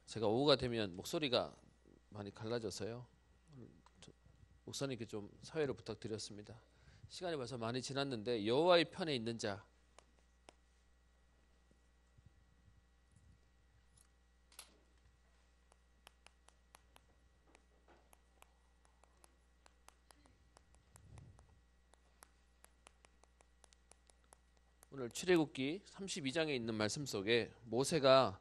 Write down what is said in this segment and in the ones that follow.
제가 오후가 되면 목소리가 많이 갈라져서요. 목사님께 좀 사회를 부탁드렸습니다. 시간이 벌써 많이 지났는데 여호와의 편에 있는 자, 오늘 출애굽기 32장에 있는 말씀 속에 모세가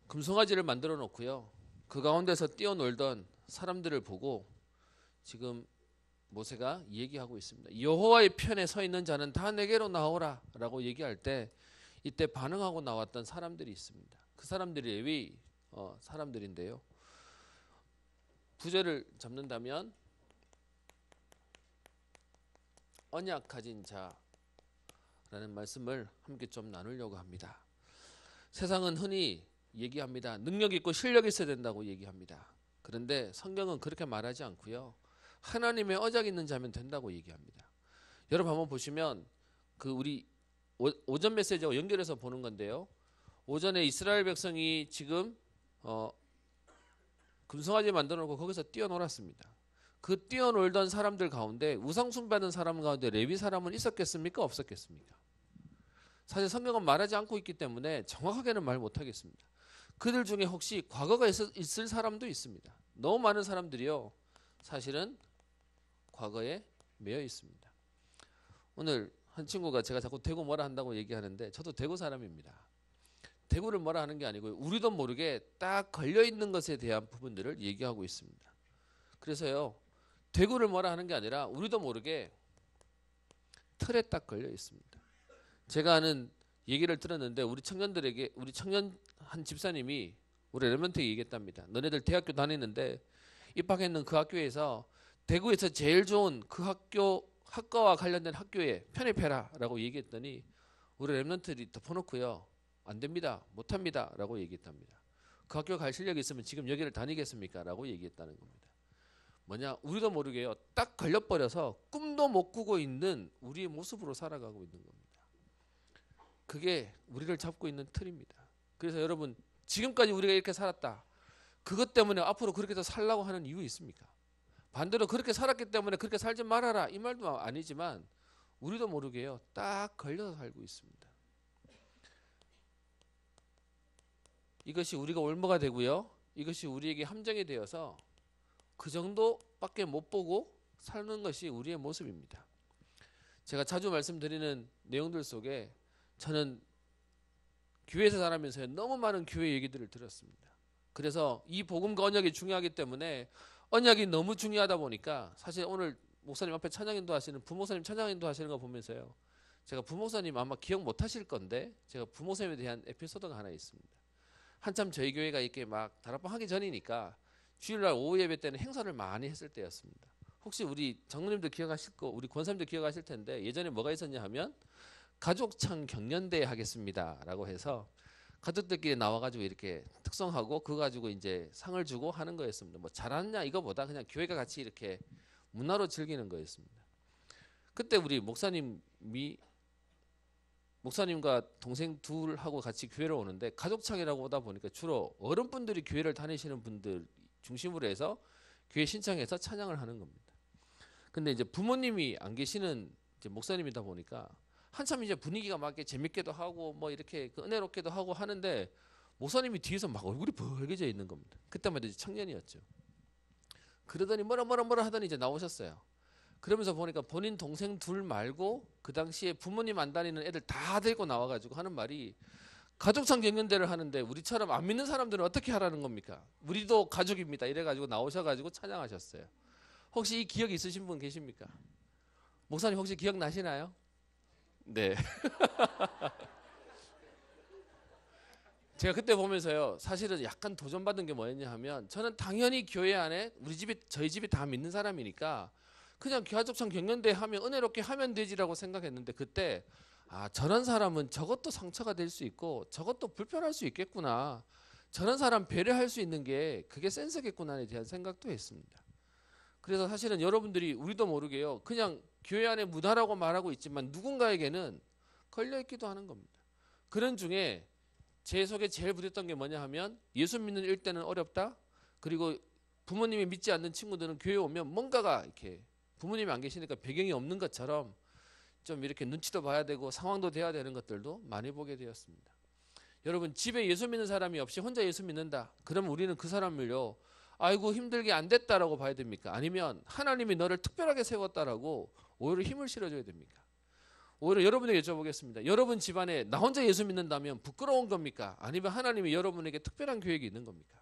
금송아지를 만들어 놓고요. 그 가운데서 뛰어놀던 사람들을 보고 지금 모세가 얘기하고 있습니다. 여호와의 편에 서 있는 자는 다 내게로 나오라 라고 얘기할 때 이때 반응하고 나왔던 사람들이 있습니다. 그 사람들이 레위 사람들인데요. 부제를 잡는다면 언약 가진 자라는 말씀을 함께 좀 나누려고 합니다. 세상은 흔히 얘기합니다. 능력 있고 실력 있어야 된다고 얘기합니다. 그런데 성경은 그렇게 말하지 않고요. 하나님의 언약 있는 자면 된다고 얘기합니다. 여러분 한번 보시면 그 우리 오전 메시지와 연결해서 보는 건데요. 오전에 이스라엘 백성이 지금 금송아지 만들어 놓고 거기서 뛰어놀았습니다. 그 뛰어놀던 사람들 가운데 우상 숭배하는 사람 가운데 레위 사람은 있었겠습니까? 없었겠습니까? 사실 성경은 말하지 않고 있기 때문에 정확하게는 말 못하겠습니다. 그들 중에 혹시 과거가 있을 사람도 있습니다. 너무 많은 사람들이요. 사실은 과거에 매여 있습니다. 오늘 한 친구가 제가 자꾸 대구 뭐라 한다고 얘기하는데 저도 대구 사람입니다. 대구를 뭐라 하는 게 아니고 우리도 모르게 딱 걸려있는 것에 대한 부분들을 얘기하고 있습니다. 그래서요. 대구를 뭐라 하는 게 아니라 우리도 모르게 틀에 딱 걸려 있습니다. 제가 아는 얘기를 들었는데 우리 청년 한 집사님이 우리 레몬트에 얘기했답니다. 너네들 대학교 다니는데 입학했는 그 학교에서 대구에서 제일 좋은 그 학과와 관련된 학교에 편입해라 라고 얘기했더니 우리 랩런트들이 덮어놓고요. 안 됩니다. 못합니다. 라고 얘기했답니다. 그 학교 갈 실력이 있으면 지금 여기를 다니겠습니까? 라고 얘기했다는 겁니다. 뭐냐? 우리도 모르게요. 딱 걸려버려서 꿈도 못 꾸고 있는 우리의 모습으로 살아가고 있는 겁니다. 그게 우리를 잡고 있는 틀입니다. 그래서 여러분 지금까지 우리가 이렇게 살았다. 그것 때문에 앞으로 그렇게 더 살라고 하는 이유 있습니까? 반대로 그렇게 살았기 때문에 그렇게 살지 말아라 이 말도 아니지만 우리도 모르게요. 딱 걸려서 살고 있습니다. 이것이 우리가 올무가 되고요. 이것이 우리에게 함정이 되어서 그 정도밖에 못 보고 사는 것이 우리의 모습입니다. 제가 자주 말씀드리는 내용들 속에 저는 교회에서 자라면서 너무 많은 교회 얘기들을 들었습니다. 그래서 이 복음과 언약이 중요하기 때문에 언약이 너무 중요하다 보니까 사실 오늘 목사님 앞에 찬양인도 하시는 부목사님 찬양인도 하시는 거 보면서요. 제가 부목사님 아마 기억 못 하실 건데 제가 부목사님에 대한 에피소드가 하나 있습니다. 한참 저희 교회가 이렇게 막 다락방 하기 전이니까 주일날 오후 예배 때는 행사를 많이 했을 때였습니다. 혹시 우리 장로님들 기억하실 거 우리 권사님들 기억하실 텐데 예전에 뭐가 있었냐 하면 가족창 경연대회 하겠습니다 라고 해서 가족들끼리 나와가지고 이렇게 특성하고 그거 가지고 이제 상을 주고 하는 거였습니다. 뭐 잘하느냐 이거보다 그냥 교회가 같이 이렇게 문화로 즐기는 거였습니다. 그때 우리 목사님과 동생 둘하고 같이 교회를 오는데 가족창이라고 오다 보니까 주로 어른분들이 교회를 다니시는 분들 중심으로 해서 교회 신청해서 찬양을 하는 겁니다. 근데 이제 부모님이 안 계시는 이제 목사님이다 보니까 한참 이제 분위기가 막 이렇게 재밌게도 하고 뭐 이렇게 은혜롭게도 하고 하는데 목사님이 뒤에서 막 얼굴이 벌개져 있는 겁니다. 그때만 해도 청년이었죠. 그러더니 뭐라 하더니 이제 나오셨어요. 그러면서 보니까 본인 동생 둘 말고 그 당시에 부모님 안 다니는 애들 다 데리고 나와가지고 하는 말이 가족창 경연대를 하는데 우리처럼 안 믿는 사람들은 어떻게 하라는 겁니까? 우리도 가족입니다. 이래가지고 나오셔가지고 찬양하셨어요. 혹시 이 기억 있으신 분 계십니까? 목사님 혹시 기억나시나요? 네. 제가 그때 보면서요. 사실은 약간 도전받은 게 뭐였냐 하면 저는 당연히 교회 안에 저희 집이 다 믿는 사람이니까 그냥 가족창 경연대 하면 은혜롭게 하면 되지라고 생각했는데 그때 저런 사람은 저것도 상처가 될 수 있고 저것도 불편할 수 있겠구나. 저런 사람 배려할 수 있는 게 그게 센스겠구나에 대한 생각도 했습니다. 그래서 사실은 여러분들이 우리도 모르게요. 그냥 교회 안에 문화라고 말하고 있지만 누군가에게는 걸려있기도 하는 겁니다. 그런 중에 제 속에 제일 부딪혔던 게 뭐냐 하면 예수 믿는 일대는 어렵다. 그리고 부모님이 믿지 않는 친구들은 교회 오면 뭔가가 이렇게 부모님이 안 계시니까 배경이 없는 것처럼 좀 이렇게 눈치도 봐야 되고 상황도 돼야 되는 것들도 많이 보게 되었습니다. 여러분 집에 예수 믿는 사람이 없이 혼자 예수 믿는다. 그러면 우리는 그 사람을요. 아이고 힘들게 안 됐다라고 봐야 됩니까? 아니면 하나님이 너를 특별하게 세웠다라고 오히려 힘을 실어줘야 됩니까? 오히려 여러분에게 여쭤보겠습니다. 여러분 집안에 나 혼자 예수 믿는다면 부끄러운 겁니까? 아니면 하나님이 여러분에게 특별한 계획이 있는 겁니까?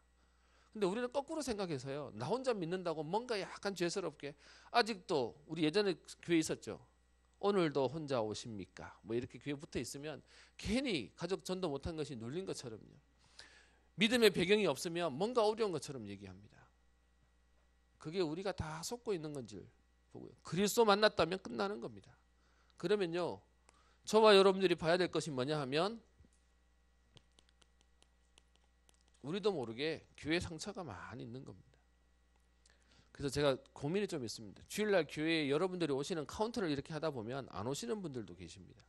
근데 우리는 거꾸로 생각해서요. 나 혼자 믿는다고 뭔가 약간 죄스럽게 아직도 우리 예전에 교회 있었죠. 오늘도 혼자 오십니까? 뭐 이렇게 교회 붙어 있으면 괜히 가족 전도 못한 것이 눌린 것처럼요. 믿음의 배경이 없으면 뭔가 어려운 것처럼 얘기합니다. 그게 우리가 다 속고 있는 건지 보고요. 그리스도 만났다면 끝나는 겁니다. 그러면요. 저와 여러분들이 봐야 될 것이 뭐냐 하면 우리도 모르게 교회 상처가 많이 있는 겁니다. 그래서 제가 고민이 좀 있습니다. 주일날 교회에 여러분들이 오시는 카운터를 이렇게 하다 보면 안 오시는 분들도 계십니다.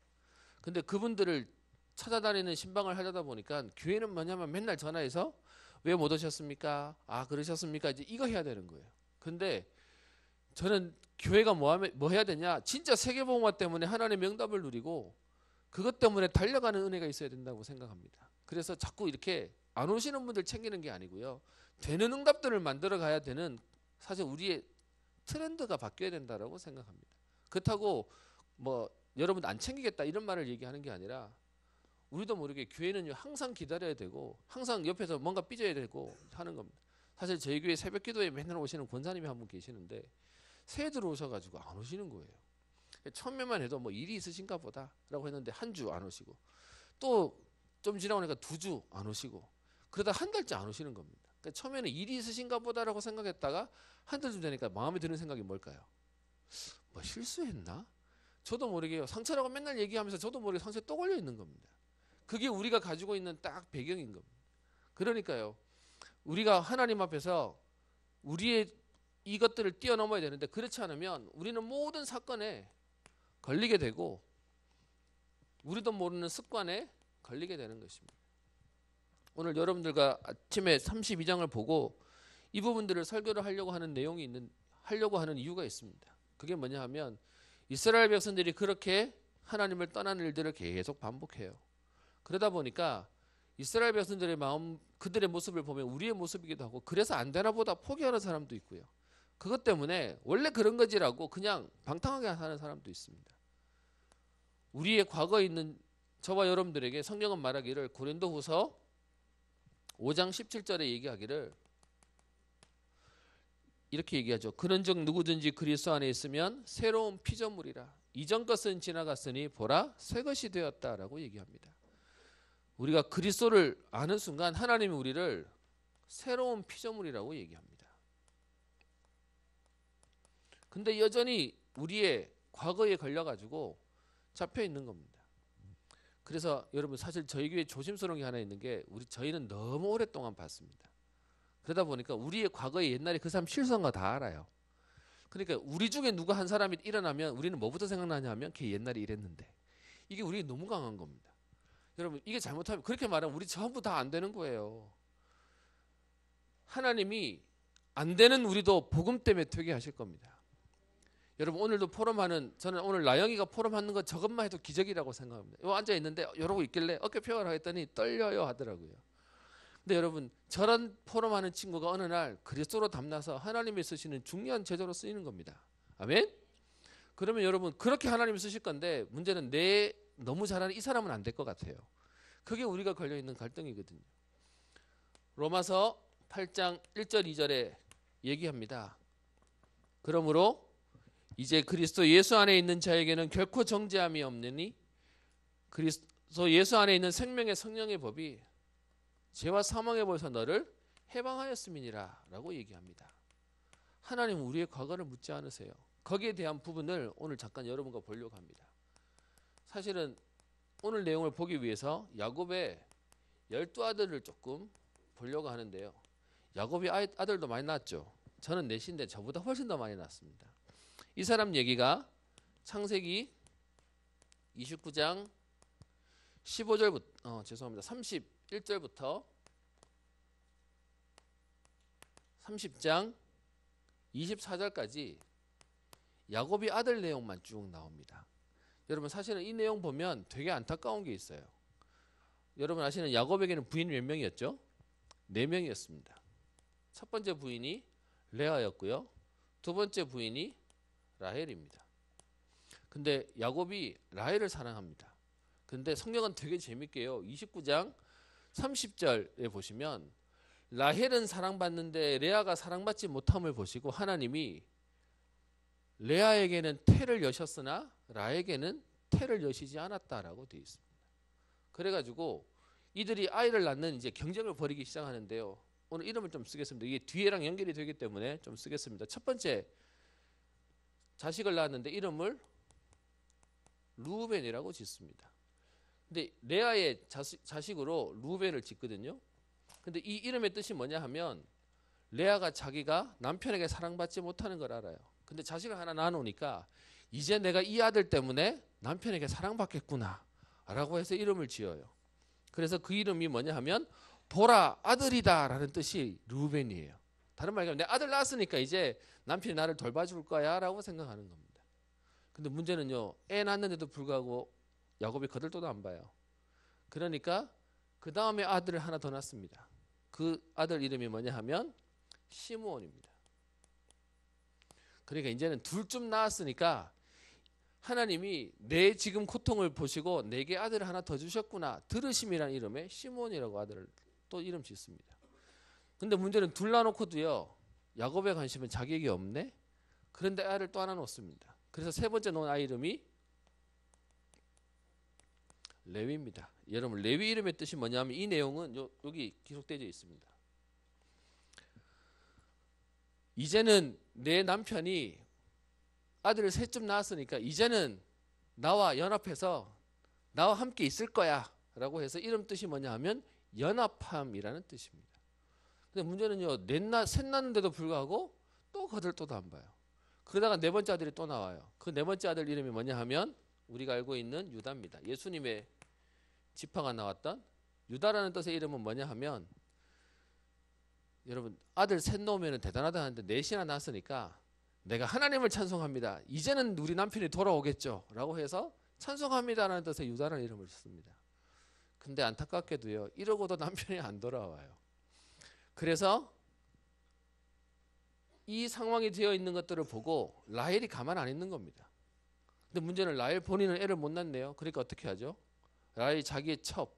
근데 그분들을 찾아다니는 신방을 하려다 보니까 교회는 뭐냐면 맨날 전화해서 왜 못 오셨습니까? 아 그러셨습니까? 이제 이거 해야 되는 거예요. 근데 저는 교회가 뭐 해야 되냐? 진짜 세계복음화 때문에 하나님의 응답을 누리고 그것 때문에 달려가는 은혜가 있어야 된다고 생각합니다. 그래서 자꾸 이렇게 안 오시는 분들 챙기는 게 아니고요. 되는 응답들을 만들어 가야 되는 사실 우리의 트렌드가 바뀌어야 된다라고 생각합니다. 그렇다고 뭐 여러분 안 챙기겠다 이런 말을 얘기하는 게 아니라 우리도 모르게 교회는요 항상 기다려야 되고 항상 옆에서 뭔가 삐져야 되고 하는 겁니다. 사실 저희 교회 새벽 기도에 맨날 오시는 권사님이 한 분 계시는데 새해 들어오셔가지고 안 오시는 거예요. 처음에만 해도 뭐 일이 있으신가 보다라고 했는데 한 주 안 오시고 또 좀 지나고 나니까 2주 안 오시고 그러다 한 달째 안 오시는 겁니다. 그러니까 처음에는 일이 있으신가 보다라고 생각했다가 한 달쯤 되니까 마음에 드는 생각이 뭘까요? 뭐 실수했나? 저도 모르게요. 상처라고 맨날 얘기하면서 저도 모르게 상처에 또 걸려 있는 겁니다. 그게 우리가 가지고 있는 딱 배경인 겁니다. 그러니까요. 우리가 하나님 앞에서 우리의 이것들을 뛰어넘어야 되는데 그렇지 않으면 우리는 모든 사건에 걸리게 되고 우리도 모르는 습관에 걸리게 되는 것입니다. 오늘 여러분들과 아침에 32장을 보고 이 부분들을 설교를 하려고 하는 하려고 하는 이유가 있습니다. 그게 뭐냐 하면 이스라엘 백성들이 그렇게 하나님을 떠나는 일들을 계속 반복해요. 그러다 보니까 이스라엘 백성들의 마음, 그들의 모습을 보면 우리의 모습이기도 하고 그래서 안 되나 보다 포기하는 사람도 있고요. 그것 때문에 원래 그런 거지라고 그냥 방탕하게 사는 사람도 있습니다. 우리의 과거에 있는 저와 여러분들에게 성경은 말하기를 고린도후서 5장 17절에 얘기하기를 이렇게 얘기하죠. 그런즉 누구든지 그리스도 안에 있으면 새로운 피조물이라. 이전 것은 지나갔으니 보라 새 것이 되었다라고 얘기합니다. 우리가 그리스도를 아는 순간 하나님이 우리를 새로운 피조물이라고 얘기합니다. 근데 여전히 우리의 과거에 걸려가지고 잡혀 있는 겁니다. 그래서 여러분 사실 저희 교회 조심스러운 게 하나 있는 게 저희는 너무 오랫동안 봤습니다. 그러다 보니까 우리의 과거에 옛날에 그 사람 실수한 거 다 알아요. 그러니까 우리 중에 누가 한 사람이 일어나면 우리는 뭐부터 생각나냐 하면 걔 옛날에 이랬는데 이게 우리가 너무 강한 겁니다. 여러분 이게 잘못하면 그렇게 말하면 우리 전부 다 안 되는 거예요. 하나님이 안 되는 우리도 복음 때문에 되게 하실 겁니다. 여러분 오늘도 포럼하는 저는 오늘 나영이가 포럼하는 거 저것만 해도 기적이라고 생각합니다. 앉아 있는데 이러고 있길래 어깨 펴라 했더니 떨려요 하더라고요. 근데 여러분 저런 포럼하는 친구가 어느 날 그리스도로 담나서 하나님이 쓰시는 중요한 제자로 쓰이는 겁니다. 아멘? 그러면 여러분 그렇게 하나님이 쓰실 건데 문제는 너무 잘하는 이 사람은 안 될 것 같아요. 그게 우리가 걸려있는 갈등이거든요. 로마서 8장 1절 2절에 얘기합니다. 그러므로 이제 그리스도 예수 안에 있는 자에게는 결코 정죄함이 없느니 그리스도 예수 안에 있는 생명의 성령의 법이 죄와 사망의 벌에서 너를 해방하였음이니라 라고 얘기합니다. 하나님은 우리의 과거를 묻지 않으세요. 거기에 대한 부분을 오늘 잠깐 여러분과 보려고 합니다. 사실은 오늘 내용을 보기 위해서 야곱의 12아들을 조금 보려고 하는데요. 야곱이 아들도 많이 낳았죠. 저는 넷인데 저보다 훨씬 더 많이 낳았습니다. 이 사람 얘기가 창세기 29장 15절부터 죄송합니다. 1절부터 30장 24절까지 야곱이 아들 내용만 쭉 나옵니다. 여러분 사실은 이 내용 보면 되게 안타까운 게 있어요. 여러분 아시는 야곱에게는 부인이 몇 명이었죠? 4명이었습니다. 첫 번째 부인이 레아였고요. 두 번째 부인이 라헬입니다. 근데 야곱이 라헬을 사랑합니다. 근데 성경은 되게 재밌게요. 29장 30절에 보시면 라헬은 사랑받는데 레아가 사랑받지 못함을 보시고 하나님이 레아에게는 태를 여셨으나 라헬에게는 태를 여시지 않았다라고 되어 있습니다. 그래가지고 이들이 아이를 낳는 이제 경쟁을 벌이기 시작하는데요. 오늘 이름을 좀 쓰겠습니다. 이게 뒤에랑 연결이 되기 때문에 좀 쓰겠습니다. 첫 번째 자식을 낳았는데 이름을 루벤이라고 짓습니다. 근데 레아의 자식으로 루벤을 짓거든요. 근데 이 이름의 뜻이 뭐냐 하면 레아가 자기가 남편에게 사랑받지 못하는 걸 알아요. 근데 자식을 하나 낳아놓으니까 이제 내가 이 아들 때문에 남편에게 사랑받겠구나 라고 해서 이름을 지어요. 그래서 그 이름이 뭐냐 하면 보라 아들이다 라는 뜻이 루벤이에요. 다른 말로 내 아들 낳았으니까 이제 남편이 나를 돌봐줄 거야 라고 생각하는 겁니다. 근데 문제는요, 애 낳았는데도 불구하고 야곱이 거들떠도 안 봐요. 그러니까 그 다음에 아들을 하나 더 낳습니다. 그 아들 이름이 뭐냐 하면 시므온입니다. 그러니까 이제는 둘쯤 낳았으니까 하나님이 내 지금 고통을 보시고 내게 아들을 하나 더 주셨구나. 들으심이라는 이름의 시므온이라고 아들을 또 이름 짓습니다. 근데 문제는 둘 낳아놓고도요, 야곱의 관심은 자기에게 없네. 그런데 아이를 또 하나 놓습니다. 그래서 세 번째 놓은 아이 이름이 레위입니다. 여러분 레위 이름의 뜻이 뭐냐면 이 내용은 여기 기록되어 있습니다. 이제는 내 남편이 아들을 셋쯤 낳았으니까 이제는 나와 연합해서 나와 함께 있을 거야 라고 해서 이름 뜻이 뭐냐 하면 연합함이라는 뜻입니다. 근데 문제는요, 셋 낳는데도 불구하고 또 거들떠도 안 봐요. 그러다가 네 번째 아들이 또 나와요. 그 네 번째 아들 이름이 뭐냐 하면 우리가 알고 있는 유다입니다. 예수님의 지파가 나왔던 유다라는 뜻의 이름은 뭐냐 하면, 여러분 아들 셋 놓으면 대단하다 하는데 넷이나 낳았으니까 내가 하나님을 찬송합니다. 이제는 우리 남편이 돌아오겠죠 라고 해서 찬송합니다라는 뜻의 유다라는 이름을 씁니다. 근데 안타깝게도요, 이러고도 남편이 안 돌아와요. 그래서 이 상황이 되어 있는 것들을 보고 라헬이 가만 안 있는 겁니다. 근데 문제는 라헬 본인은 애를 못 낳네요. 그러니까 어떻게 하죠? 라헬이 자기의 첩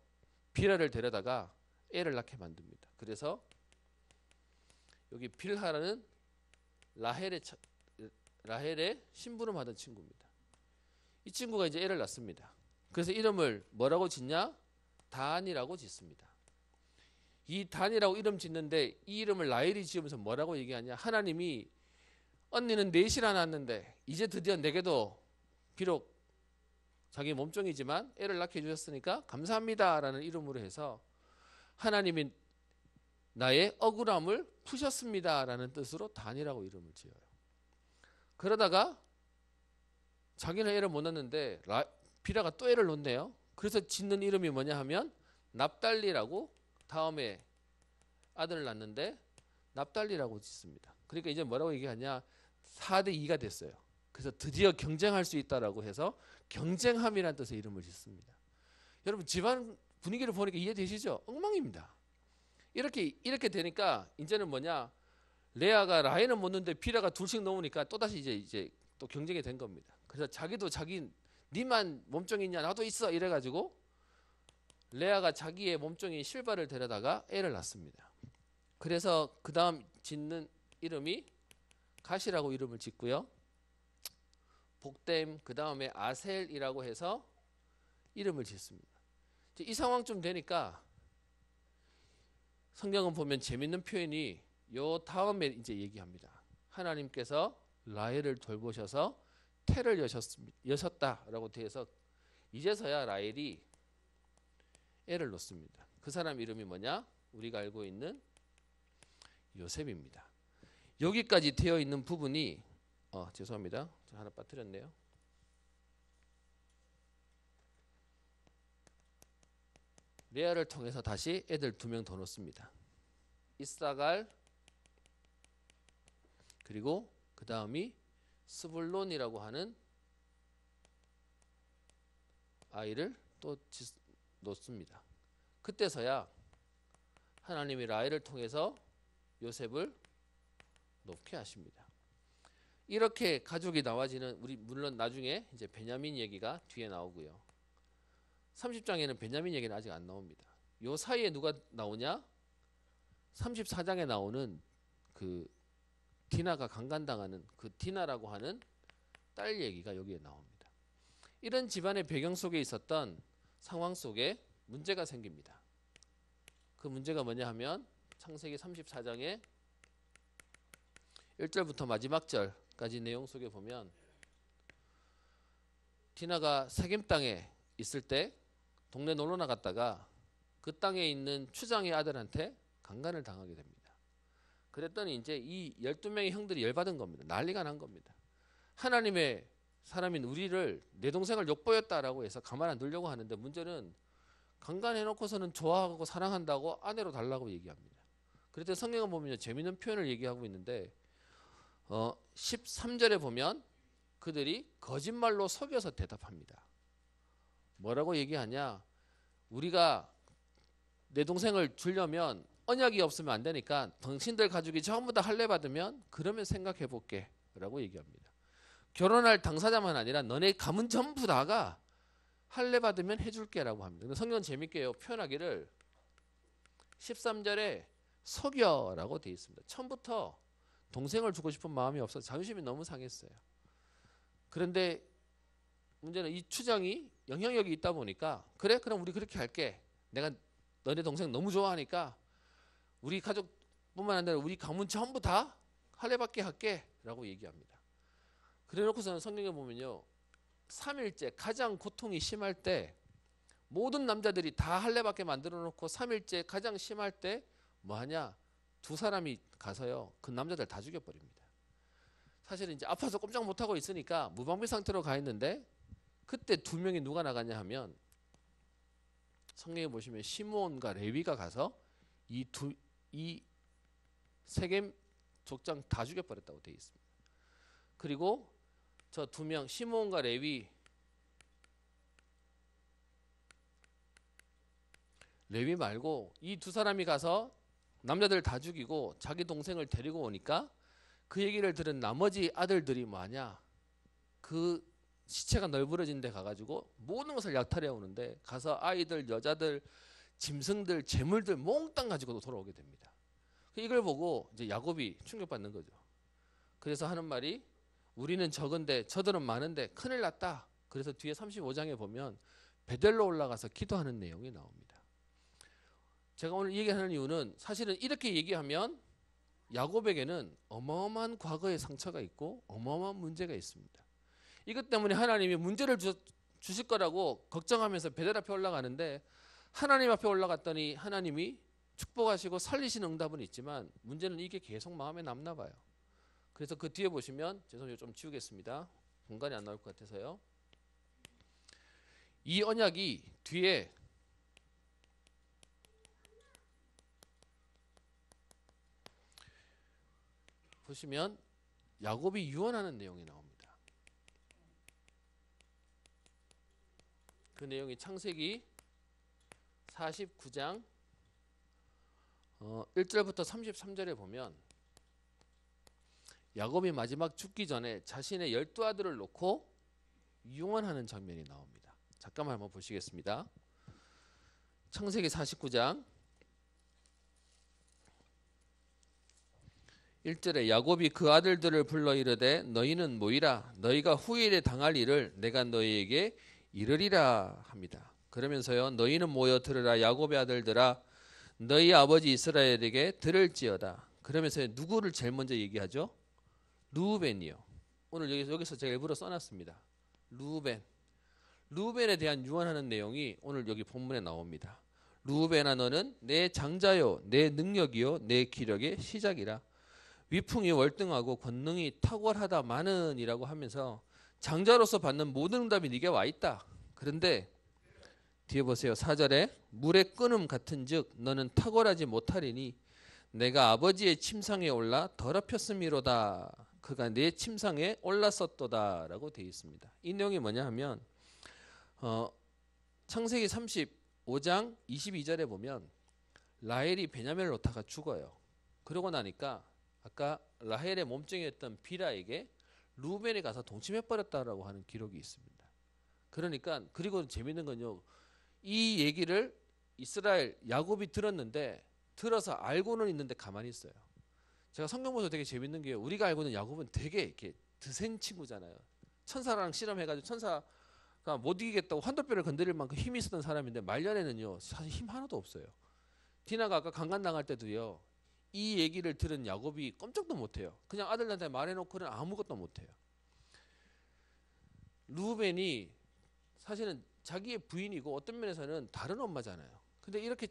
빌하를 데려다가 애를 낳게 만듭니다. 그래서 여기 빌하라는 라헬의 심부름하던 친구입니다. 이 친구가 이제 애를 낳습니다. 그래서 이름을 뭐라고 짓냐? 단이라고 짓습니다. 이 단이라고 이름 짓는데 이 이름을 라헬이 지으면서 뭐라고 얘기하냐? 하나님이 언니는 넷이나 낳았는데 이제 드디어 내게도 비록 자기 몸종이지만 애를 낳게 해주셨으니까 감사합니다라는 이름으로 해서 하나님이 나의 억울함을 푸셨습니다라는 뜻으로 단이라고 이름을 지어요. 그러다가 자기는 애를 못 낳는데 비라가 또 애를 놓네요. 그래서 짓는 이름이 뭐냐 하면 납달리라고, 다음에 아들을 낳는데 납달리라고 짓습니다. 그러니까 이제 뭐라고 얘기하냐? 4대 2가 됐어요. 그래서 드디어 경쟁할 수 있다라고 해서 경쟁함이라는 뜻의 이름을 짓습니다. 여러분 집안 분위기를 보니까 이해되시죠? 엉망입니다. 이렇게 되니까 이제는 뭐냐? 레아가 라헬은 못 넣는데 비라가 둘씩 넣으니까 또 다시 이제 또 경쟁이 된 겁니다. 그래서 자기도 니만 몸종이 있냐? 나도 있어. 이래가지고 레아가 자기의 몸종인 실바를 데려다가 애를 낳습니다. 그래서 그 다음 짓는 이름이 갓이라고 이름을 짓고요. 복댐, 그 다음에 아셀이라고 해서 이름을 짓습니다. 이 상황쯤 되니까 성경은 보면 재밌는 표현이 요 다음에 이제 얘기합니다. 하나님께서 라헬을 돌보셔서 태를 여셨다라고 돼서 이제서야 라헬이 애를 놓습니다. 그 사람 이름이 뭐냐? 우리가 알고 있는 요셉입니다. 여기까지 되어 있는 부분이 죄송합니다. 저 하나 빠뜨렸네요. 레아를 통해서 다시 애들 2명 더 놓습니다. 이사갈 그리고 그 다음이 스불론이라고 하는 아이를 또 놓습니다. 그때서야 하나님이 라헬을 통해서 요셉을 놓게 하십니다. 이렇게 가족이 나와지는 우리 물론 나중에 이제 베냐민 얘기가 뒤에 나오고요. 30장에는 베냐민 얘기는 아직 안 나옵니다. 요 사이에 누가 나오냐? 34장에 나오는 그 디나가 강간당하는 그 디나라고 하는 딸 얘기가 여기에 나옵니다. 이런 집안의 배경 속에 있었던 상황 속에 문제가 생깁니다. 그 문제가 뭐냐 하면 창세기 34장에 1절부터 마지막 절까지 내용 속에 보면 디나가 세겜 땅에 있을 때 동네 놀러 나갔다가 그 땅에 있는 추장의 아들한테 강간을 당하게 됩니다. 그랬더니 이제 이 12명의 형들이 열받은 겁니다. 난리가 난 겁니다. 하나님의 사람인 우리를 내 동생을 욕보였다라고 해서 가만 안 두려고 하는데 문제는 강간해놓고서는 좋아하고 사랑한다고 아내로 달라고 얘기합니다. 그랬더니 성경을 보면 재미있는 표현을 얘기하고 있는데 13절에 보면 그들이 거짓말로 속여서 대답합니다. 뭐라고 얘기하냐? 우리가 내 동생을 주려면 언약이 없으면 안 되니까 당신들 가족이 전부 다 할례 받으면 그러면 생각해 볼게 라고 얘기합니다. 결혼할 당사자만 아니라 너네 가문 전부 다가 할례 받으면 해줄게 라고 합니다. 근데 성경은 재밌게요. 표현하기를 13절에 속여 라고 되어 있습니다. 처음부터 동생을 주고 싶은 마음이 없어서 자존심이 너무 상했어요. 그런데 문제는 이 추장이 영향력이 있다 보니까 그래 그럼 우리 그렇게 할게. 내가 너네 동생 너무 좋아하니까 우리 가족뿐만 아니라 우리 가문 전부 다 할례받게 할게 라고 얘기합니다. 그래 놓고서는 성경에 보면요 3일째 가장 고통이 심할 때 모든 남자들이 다 할례받게 만들어 놓고 3일째 가장 심할 때 뭐하냐? 2사람이 가서요 그 남자들 다 죽여버립니다. 사실은 이제 아파서 꼼짝 못하고 있으니까 무방비 상태로 가 있는데 그때 2명이 누가 나가냐 하면 성경에 보시면 시므온과 레위가 가서 이 세겜 족장 다 죽여버렸다고 되어 있습니다. 그리고 저 2명 시므온과 레위 말고 이 2사람이 가서 남자들 다 죽이고 자기 동생을 데리고 오니까 그 얘기를 들은 나머지 아들들이 뭐하냐? 그 시체가 널브러진 데 가가지고 모든 것을 약탈해 오는데 가서 아이들, 여자들, 짐승들, 재물들 몽땅 가지고 돌아오게 됩니다. 이걸 보고 이제 야곱이 충격받는 거죠. 그래서 하는 말이 우리는 적은데 저들은 많은데 큰일 났다. 그래서 뒤에 35장에 보면 베델로 올라가서 기도하는 내용이 나옵니다. 제가 오늘 얘기하는 이유는 사실은 이렇게 얘기하면 야곱에게는 어마어마한 과거의 상처가 있고 어마어마한 문제가 있습니다. 이것 때문에 하나님이 문제를 주실 거라고 걱정하면서 베델 앞에 올라가는데 하나님 앞에 올라갔더니 하나님이 축복하시고 살리시는 응답은 있지만 문제는 이게 계속 마음에 남나 봐요. 그래서 그 뒤에 보시면 죄송해요 좀 지우겠습니다. 공간이 안 나올 것 같아서요. 이 언약이 뒤에 보시면 야곱이 유언하는 내용이 나옵니다. 그 내용이 창세기 49장 1절부터 33절에 보면 야곱이 마지막 죽기 전에 자신의 12아들을 놓고 유언하는 장면이 나옵니다. 잠깐만 한번 보시겠습니다. 창세기 49장 1절에 야곱이 그 아들들을 불러 이르되 너희는 모이라 너희가 후일에 당할 일을 내가 너희에게 이르리라 합니다. 그러면서요 너희는 모여 들으라 야곱의 아들들아 너희 아버지 이스라엘에게 들을지어다. 그러면서 누구를 제일 먼저 얘기하죠? 르우벤이요. 오늘 여기서 제가 일부러 써놨습니다. 르우벤에 대한 유언하는 내용이 오늘 여기 본문에 나옵니다. 르우벤아 너는 내 장자요 내 능력이요 내 기력의 시작이라. 위풍이 월등하고 권능이 탁월하다 마는이라고 하면서 장자로서 받는 모든 응답이 네게 와 있다. 그런데 뒤에 보세요. 4절에 물의 끓음 같은즉 너는 탁월하지 못하리니 내가 아버지의 침상에 올라 더럽혔음이로다. 그가 내 침상에 올랐었도다라고 되어 있습니다. 이 내용이 뭐냐 하면 창세기 35장 22절에 보면 라헬이 베냐민을 놓다가 죽어요. 그러고 나니까 아까 라헬의 몸종이었던 빌하에게 루벤이 가서 동침해버렸다라고 하는 기록이 있습니다. 그러니까 그리고 재밌는 건요. 이 얘기를 이스라엘 야곱이 들었는데 들어서 알고는 있는데 가만히 있어요. 제가 성경 보면서 되게 재밌는 게 우리가 알고 있는 야곱은 되게 이렇게 드센 친구잖아요. 천사랑 실험해가지고 천사가 못 이기겠다고 환도뼈를 건드릴 만큼 힘이 있었던 사람인데 말년에는요 사실 힘 하나도 없어요. 디나가 아까 강간당할 때도요 이 얘기를 들은 야곱이 꼼짝도 못해요. 그냥 아들한테 말해놓고는 아무것도 못해요. 루벤이 사실은 자기의 부인이고 어떤 면에서는 다른 엄마잖아요. 근데 이렇게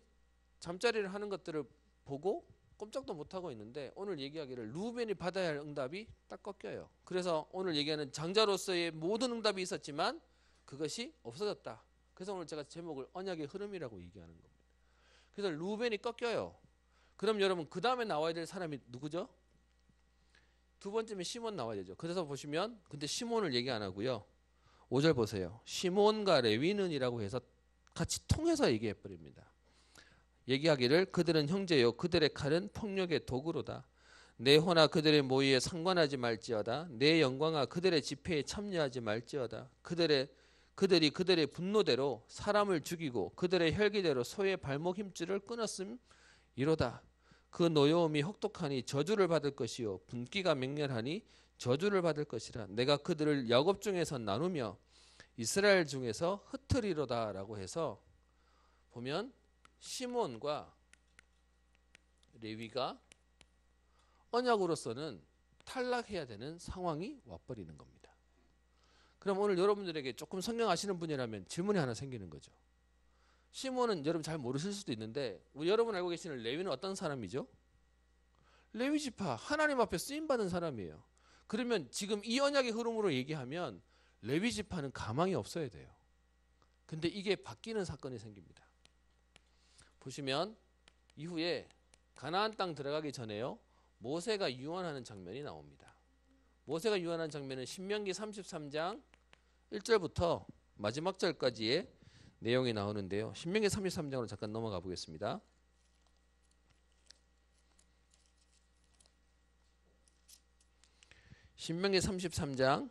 잠자리를 하는 것들을 보고 꼼짝도 못하고 있는데 오늘 얘기하기를 루벤이 받아야 할 응답이 딱 꺾여요. 그래서 오늘 얘기하는 장자로서의 모든 응답이 있었지만 그것이 없어졌다. 그래서 오늘 제가 제목을 언약의 흐름이라고 얘기하는 겁니다. 그래서 루벤이 꺾여요. 그럼 여러분 그 다음에 나와야 될 사람이 누구죠? 두 번째면 시몬 나와야 되죠. 그래서 보시면 근데 시몬을 얘기 안 하고요. 5절 보세요. 시몬과 레위는이라고 해서 같이 통해서 얘기해 버립니다. 얘기하기를 그들은 형제요 그들의 칼은 폭력의 도구로다. 내 호나 그들의 모의에 상관하지 말지어다. 내 영광아 그들의 집회에 참여하지 말지어다. 그들이 그들의 분노대로 사람을 죽이고 그들의 혈기대로 소의 발목 힘줄을 끊었음 이로다. 그 노여움이 혹독하니 저주를 받을 것이요 분기가 맹렬하니 저주를 받을 것이라. 내가 그들을 야곱 중에서 나누며 이스라엘 중에서 흩으리로다라고 해서 보면 시몬과 레위가 언약으로서는 탈락해야 되는 상황이 와버리는 겁니다. 그럼 오늘 여러분들에게 조금 성경 아시는 분이라면 질문이 하나 생기는 거죠. 시몬은 여러분 잘 모르실 수도 있는데 여러분 알고 계시는 레위는 어떤 사람이죠? 레위 지파 하나님 앞에 쓰임받은 사람이에요. 그러면 지금 이 언약의 흐름으로 얘기하면 레위 지파는 가망이 없어야 돼요. 근데 이게 바뀌는 사건이 생깁니다. 보시면 이후에 가나안 땅 들어가기 전에요. 모세가 유언하는 장면이 나옵니다. 모세가 유언하는 장면은 신명기 33장 1절부터 마지막 절까지의 내용이 나오는데요. 신명기 33장으로 잠깐 넘어가 보겠습니다. 신명기 33장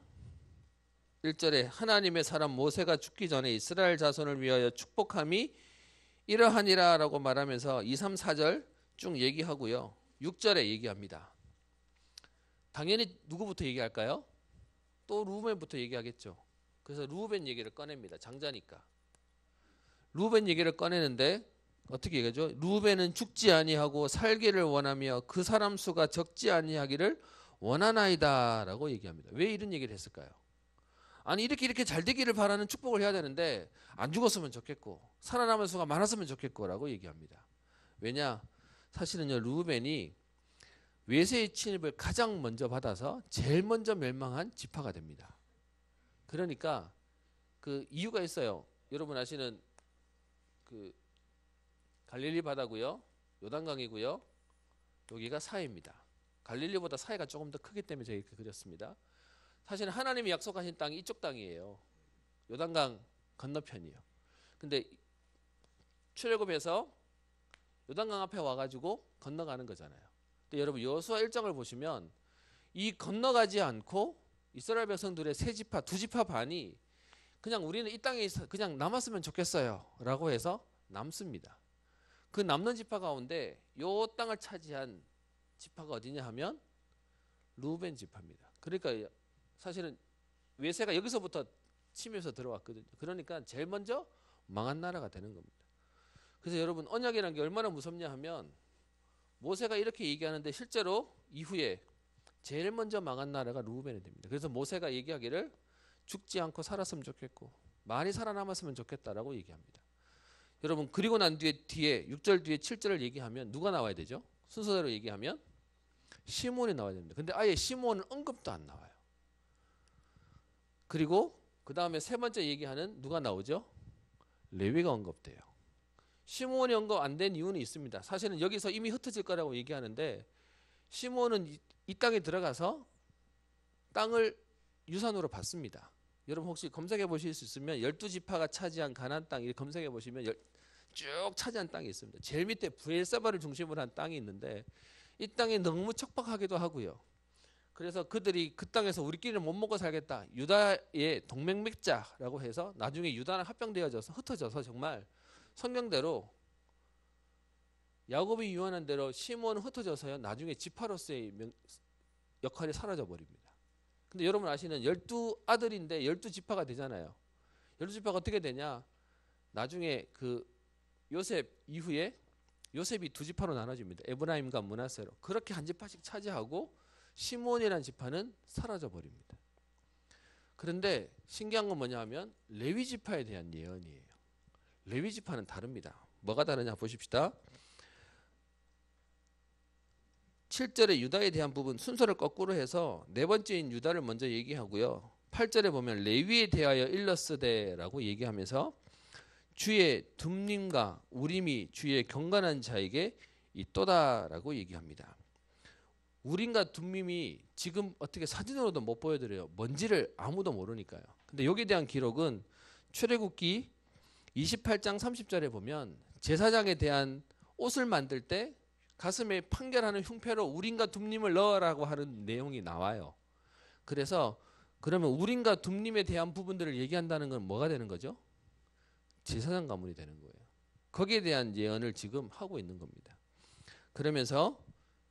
1절에 하나님의 사람 모세가 죽기 전에 이스라엘 자손을 위하여 축복함이 이러하니라 라고 말하면서 2, 3, 4절 쭉 얘기하고요. 6절에 얘기합니다. 당연히 누구부터 얘기할까요? 또 루벤부터 얘기하겠죠. 그래서 루벤 얘기를 꺼냅니다. 장자니까. 루벤 얘기를 꺼내는데 어떻게 얘기하죠? 루벤은 죽지 아니하고 살기를 원하며 그 사람 수가 적지 아니하기를 원하나이다 라고 얘기합니다. 왜 이런 얘기를 했을까요? 아니 이렇게 잘 되기를 바라는 축복을 해야 되는데 안 죽었으면 좋겠고 살아남은 수가 많았으면 좋겠고 라고 얘기합니다. 왜냐? 사실은요 루벤이 외세의 침입을 가장 먼저 받아서 제일 먼저 멸망한 지파가 됩니다. 그러니까 그 이유가 있어요. 여러분 아시는 그 갈릴리 바다고요. 요단강이고요. 여기가 사해입니다. 갈릴리보다 사해가 조금 더 크기 때문에 제가 이렇게 그렸습니다. 사실은 하나님이 약속하신 땅이 이쪽 땅이에요. 요단강 건너편이요. 근데 출애굽해서 요단강 앞에 와가지고 건너가는 거잖아요. 근데 여러분 여호수아 1장을 보시면 이 건너가지 않고 이스라엘 백성들의 세 지파, 두 지파 반이 그냥 우리는 이 땅에 그냥 남았으면 좋겠어요 라고 해서 남습니다. 그 남는 지파 가운데 요 땅을 차지한 지파가 어디냐 하면 루벤 지파입니다. 그러니까 사실은 외세가 여기서부터 침입해서 들어왔거든요. 그러니까 제일 먼저 망한 나라가 되는 겁니다. 그래서 여러분 언약이라는 게 얼마나 무섭냐 하면 모세가 이렇게 얘기하는데 실제로 이후에 제일 먼저 망한 나라가 루벤이 됩니다. 그래서 모세가 얘기하기를 죽지 않고 살았으면 좋겠고 많이 살아남았으면 좋겠다라고 얘기합니다. 여러분 그리고 난 뒤에 6절 뒤에 7절을 얘기하면 누가 나와야 되죠? 순서대로 얘기하면 시몬이 나와야 됩니다. 근데 아예 시몬은 언급도 안 나와요. 그리고 그 다음에 세 번째 얘기하는 누가 나오죠? 레위가 언급돼요. 시므온이 언급 안 된 이유는 있습니다. 사실은 여기서 이미 흩어질 거라고 얘기하는데 시므온은 이 땅에 들어가서 땅을 유산으로 받습니다. 여러분 혹시 검색해 보실 수 있으면 12지파가 차지한 가나안 땅 이렇게 검색해 보시면 쭉 차지한 땅이 있습니다. 제일 밑에 브엘사바를 중심으로 한 땅이 있는데 이 땅이 너무 척박하기도 하고요. 그래서 그들이 그 땅에서 우리끼리는 못 먹고 살겠다. 유다의 동맹 맺자라고 해서 나중에 유다랑 합병되어져서 흩어져서 정말 성경대로 야곱이 유언한 대로 시므온은 흩어져서요. 나중에 지파로서의 역할이 사라져 버립니다. 근데 여러분 아시는 12아들인데 12지파가 되잖아요. 12지파가 어떻게 되냐? 나중에 그 요셉 이후에 요셉이 두 지파로 나눠집니다. 에브라임과 므낫세로. 그렇게 한 지파씩 차지하고 시므온이라는 지파는 사라져 버립니다. 그런데 신기한 건 뭐냐 하면 레위 지파에 대한 예언이에요. 레위 지파는 다릅니다. 뭐가 다르냐 보십시다. 7절에 유다에 대한 부분 순서를 거꾸로 해서 네 번째인 유다를 먼저 얘기하고요. 8절에 보면 레위에 대하여 일러스되라고 얘기하면서 주의 둠님과 우림이 주의 경건한 자에게 있도다라고 얘기합니다. 우림과 둠님이 지금 어떻게 사진으로도 못 보여드려요. 뭔지를 아무도 모르니까요. 근데 여기에 대한 기록은 출애굽기 28장 30절에 보면 제사장에 대한 옷을 만들 때 가슴에 판결하는 흉패로 우림과 둠님을 넣으라고 하는 내용이 나와요. 그래서 그러면 우림과 둠님에 대한 부분들을 얘기한다는 건 뭐가 되는 거죠? 제사장 가문이 되는 거예요. 거기에 대한 예언을 지금 하고 있는 겁니다. 그러면서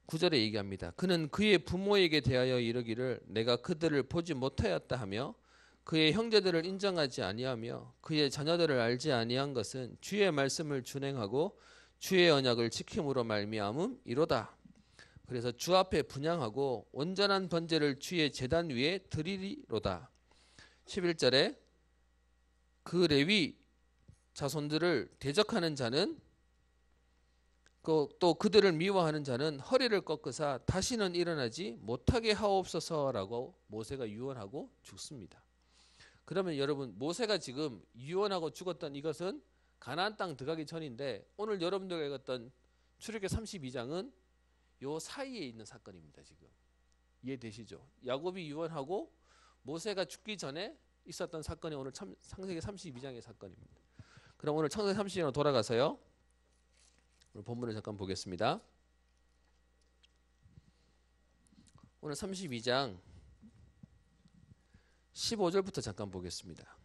9절에 얘기합니다. 그는 그의 부모에게 대하여 이르기를 내가 그들을 보지 못하였다 하며 그의 형제들을 인정하지 아니하며 그의 자녀들을 알지 아니한 것은 주의 말씀을 준행하고 주의 언약을 지킴으로 말미암음이로다. 그래서 주 앞에 분향하고 온전한 번제를 주의 제단 위에 드리리로다. 11절에 그 레위 자손들을 대적하는 자는 또 그들을 미워하는 자는 허리를 꺾으사 다시는 일어나지 못하게 하옵소서라고 모세가 유언하고 죽습니다. 그러면 여러분 모세가 지금 유언하고 죽었던 이것은 가나안 땅 들어가기 전인데 오늘 여러분들가 읽었던 출애굽기 32장은 요 사이에 있는 사건입니다. 지금 이해되시죠? 야곱이 유언하고 모세가 죽기 전에 있었던 사건이 오늘 창세기 32장의 사건입니다. 그럼 오늘 창세기 32장으로 돌아가서요. 오늘 본문을 잠깐 보겠습니다. 오늘 32장 15절부터 잠깐 보겠습니다.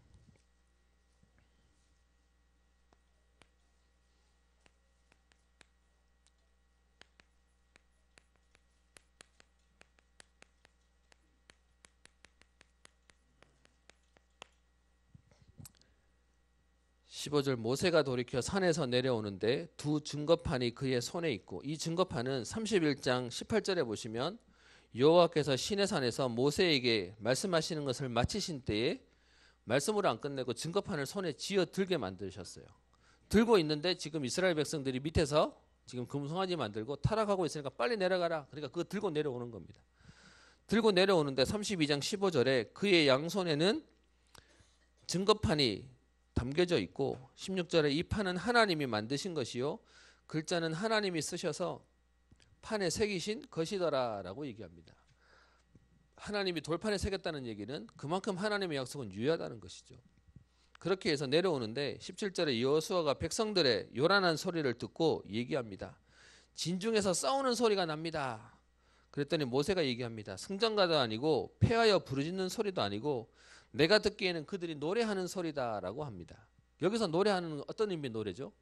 모세가 돌이켜 산에서 내려오는데 두 증거판이 그의 손에 있고 이 증거판은 31장 18절에 보시면 여호와께서 시내산에서 모세에게 말씀하시는 것을 마치신 때에 말씀으로 안 끝내고 증거판을 손에 쥐어 들게 만드셨어요. 들고 있는데 지금 이스라엘 백성들이 밑에서 지금 금송아지 만들고 타락하고 있으니까 빨리 내려가라. 그러니까 그거 들고 내려오는 겁니다. 들고 내려오는데 32장 15절에 그의 양손에는 증거판이 담겨져 있고 16절에 이 판은 하나님이 만드신 것이요 글자는 하나님이 쓰셔서 판에 새기신 것이더라 라고 얘기합니다. 하나님이 돌판에 새겼다는 얘기는 그만큼 하나님의 약속은 유효하다는 것이죠. 그렇게 해서 내려오는데 17절에 여호수아가 백성들의 요란한 소리를 듣고 얘기합니다. 진중에서 싸우는 소리가 납니다. 그랬더니 모세가 얘기합니다. 승전가도 아니고 패하여 부르짖는 소리도 아니고 내가 듣기에는 그들이 노래하는 소리다 라고 합니다. 여기서 노래하는 어떤 의미의 노래죠?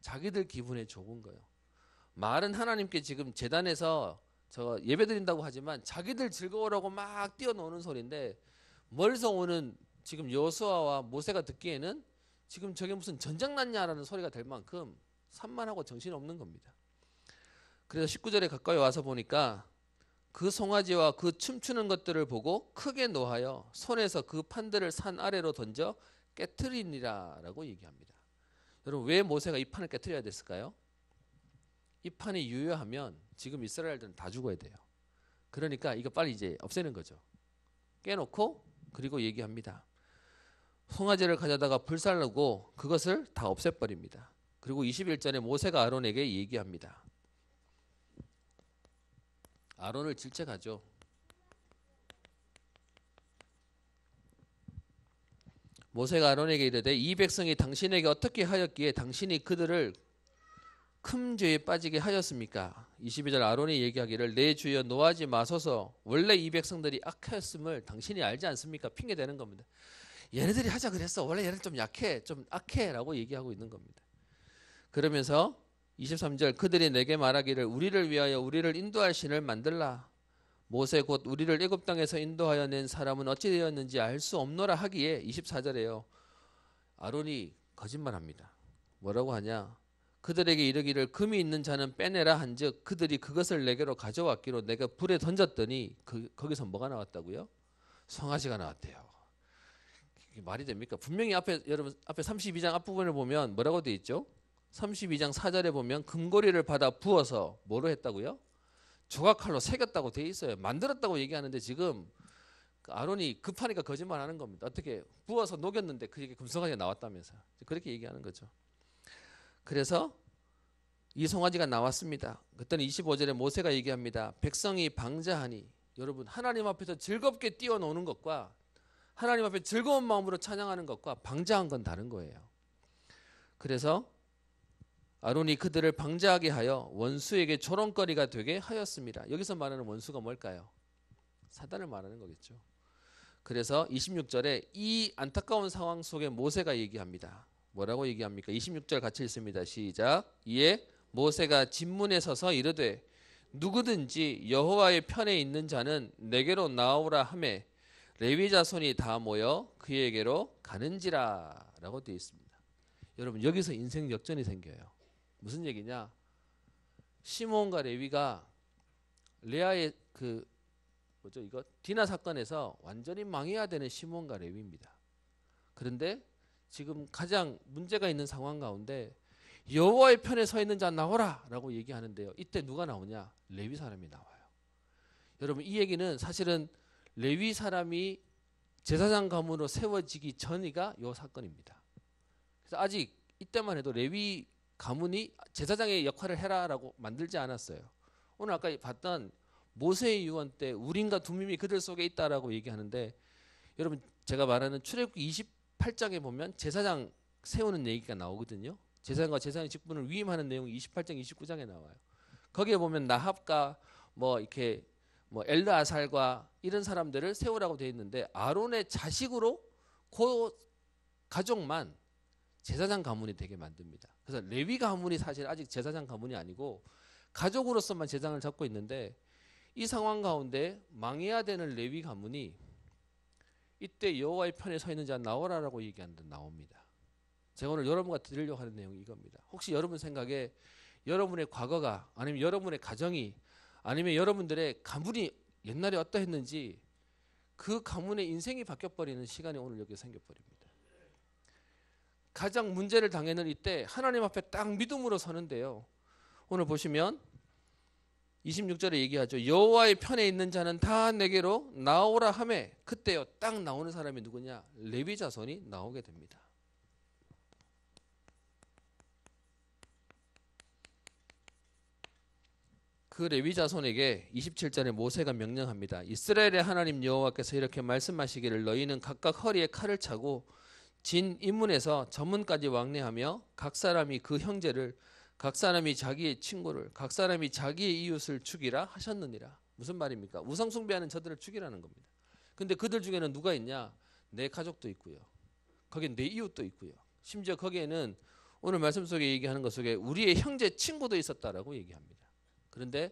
자기들 기분에 좋은 거예요. 말은 하나님께 지금 제단에서 저 예배 드린다고 하지만 자기들 즐거워라고 막 뛰어노는 소리인데 멀리서 오는 지금 여호수아와 모세가 듣기에는 지금 저게 무슨 전쟁 났냐라는 소리가 될 만큼 산만하고 정신없는 겁니다. 그래서 19절에 가까이 와서 보니까 그 송아지와 그 춤추는 것들을 보고 크게 노하여 손에서 그 판들을 산 아래로 던져 깨트리니라 라고 얘기합니다. 여러분 왜 모세가 이 판을 깨트려야 됐을까요? 이 판이 유효하면 지금 이스라엘들은 다 죽어야 돼요. 그러니까 이거 빨리 이제 없애는 거죠. 깨놓고 그리고 얘기합니다. 송아지를 가져다가 불살르고 그것을 다 없애버립니다. 그리고 21절에 모세가 아론에게 얘기합니다. 아론을 질책하죠. 모세가 아론에게 이르되 이 백성이 당신에게 어떻게 하였기에 당신이 그들을 큰 죄에 빠지게 하였습니까? 22절 아론이 얘기하기를 내 주여 노하지 마소서 원래 이 백성들이 악하였음을 당신이 알지 않습니까? 핑계대는 겁니다. 얘네들이 하자 그랬어. 원래 얘네들 좀 약해 좀 악해 라고 얘기하고 있는 겁니다. 그러면서 23절 그들이 내게 말하기를 우리를 위하여 우리를 인도할 신을 만들라. 모세 곧 우리를 애굽 땅에서 인도하여 낸 사람은 어찌 되었는지 알 수 없노라 하기에 24절에요. 아론이 거짓말합니다. 뭐라고 하냐? 그들에게 이르기를 금이 있는 자는 빼내라 한즉 그들이 그것을 내게로 가져왔기로 내가 불에 던졌더니 거기서 뭐가 나왔다고요? 송아지가 나왔대요. 이게 말이 됩니까? 분명히 여러분 앞에 32장 앞부분을 보면 뭐라고 되어 있죠? 32장 4절에 보면 금고리를 받아 부어서 뭐로 했다고요? 조각칼로 새겼다고 돼 있어요. 만들었다고 얘기하는데 지금 아론이 급하니까 거짓말하는 겁니다. 어떻게 부어서 녹였는데 그게 금송아지가 나왔다면서 그렇게 얘기하는 거죠. 그래서 이 송아지가 나왔습니다. 그때는 25절에 모세가 얘기합니다. 백성이 방자하니 여러분 하나님 앞에서 즐겁게 뛰어노는 것과 하나님 앞에 즐거운 마음으로 찬양하는 것과 방자한 건 다른 거예요. 그래서 아론이 그들을 방자하게 하여 원수에게 조롱거리가 되게 하였습니다. 여기서 말하는 원수가 뭘까요? 사단을 말하는 거겠죠. 그래서 26절에 이 안타까운 상황 속에 모세가 얘기합니다. 뭐라고 얘기합니까? 26절 같이 읽습니다. 시작. 이에 모세가 진문에 서서 이르되 누구든지 여호와의 편에 있는 자는 내게로 나오라 하매 레위 자손이 다 모여 그에게로 가는지라 라고 되어 있습니다. 여러분 여기서 인생 역전이 생겨요. 무슨 얘기냐? 시몬과 레위가 레아의 이거 디나 사건에서 완전히 망해야 되는 시몬과 레위입니다. 그런데 지금 가장 문제가 있는 상황 가운데 여호와의 편에 서 있는 자 나오라라고 얘기하는데요. 이때 누가 나오냐? 레위 사람이 나와요. 여러분 이 얘기는 사실은 레위 사람이 제사장 가문으로 세워지기 전이가 이 사건입니다. 그래서 아직 이때만 해도 레위 가문이 제사장의 역할을 해라라고 만들지 않았어요. 오늘 아까 봤던 모세의 유언 때 우림과 둠밈이 그들 속에 있다라고 얘기하는데 여러분 제가 말하는 출애굽기 28장에 보면 제사장 세우는 얘기가 나오거든요. 제사장과 제사장의 직분을 위임하는 내용이 28장 29장에 나와요. 거기에 보면 나합과 이렇게 엘르아살과 이런 사람들을 세우라고 되어 있는데 아론의 자식으로 그 가족만 제사장 가문이 되게 만듭니다. 그래서 레위 가문이 사실 아직 제사장 가문이 아니고 가족으로서만 제사장을 잡고 있는데 이 상황 가운데 망해야 되는 레위 가문이 이때 여호와의 편에 서 있는 자 나오라라고 얘기하는데 나옵니다. 제가 오늘 여러분과 드리려고 하는 내용이 이겁니다. 혹시 여러분 생각에 여러분의 과거가 아니면 여러분의 가정이 아니면 여러분들의 가문이 옛날에 어떠했는지 그 가문의 인생이 바뀌어버리는 시간이 오늘 여기 생겨버립니다. 가장 문제를 당하는 이때 하나님 앞에 딱 믿음으로 서는데요. 오늘 보시면 26절에 얘기하죠. 여호와의 편에 있는 자는 다 내게로 나오라 하매 그때요. 딱 나오는 사람이 누구냐? 레위 자손이 나오게 됩니다. 그 레위 자손에게 27절에 모세가 명령합니다. 이스라엘의 하나님 여호와께서 이렇게 말씀하시기를 너희는 각각 허리에 칼을 차고 진 인문에서 전문까지 왕래하며 각 사람이 그 형제를 각 사람이 자기의 친구를 각 사람이 자기의 이웃을 죽이라 하셨느니라. 무슨 말입니까? 우상 숭배하는 저들을 죽이라는 겁니다. 근데 그들 중에는 누가 있냐? 내 가족도 있고요. 거기에 내 이웃도 있고요. 심지어 거기에는 오늘 말씀 속에 얘기하는 것 속에 우리의 형제 친구도 있었다라고 얘기합니다. 그런데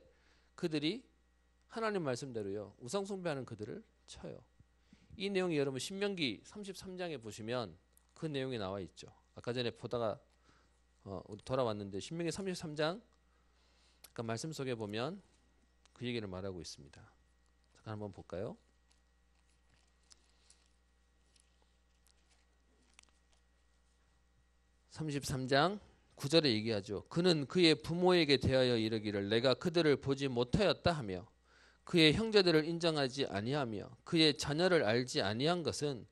그들이 하나님 말씀대로요. 우상 숭배하는 그들을 쳐요. 이 내용이 여러분 신명기 33장에 보시면 그 내용이 나와 있죠. 아까 전에 보다가 돌아왔는데 신명기 33장 아까 말씀 속에 보면 그 얘기를 말하고 있습니다. 잠깐 한번 볼까요? (33장) 9절에 얘기하죠. 그는 그의 부모에게 대하여 이르기를 내가 그들을 보지 못하였다 하며 그의 형제들을 인정하지 아니하며 그의 자녀를 알지 아니한 것은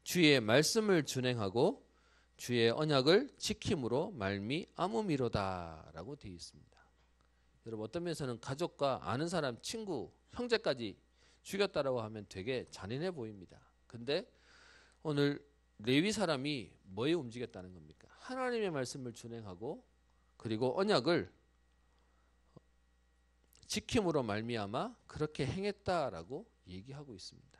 주의 말씀을 준행하고 주의 언약을 지킴으로 말미암음이로다라고 되어 있습니다. 여러분 어떤 면에서는 가족과 아는 사람, 친구, 형제까지 죽였다라고 하면 되게 잔인해 보입니다. 근데 오늘 레위 사람이 뭐에 움직였다는 겁니까? 하나님의 말씀을 준행하고 그리고 언약을 지킴으로 말미암아 그렇게 행했다라고 얘기하고 있습니다.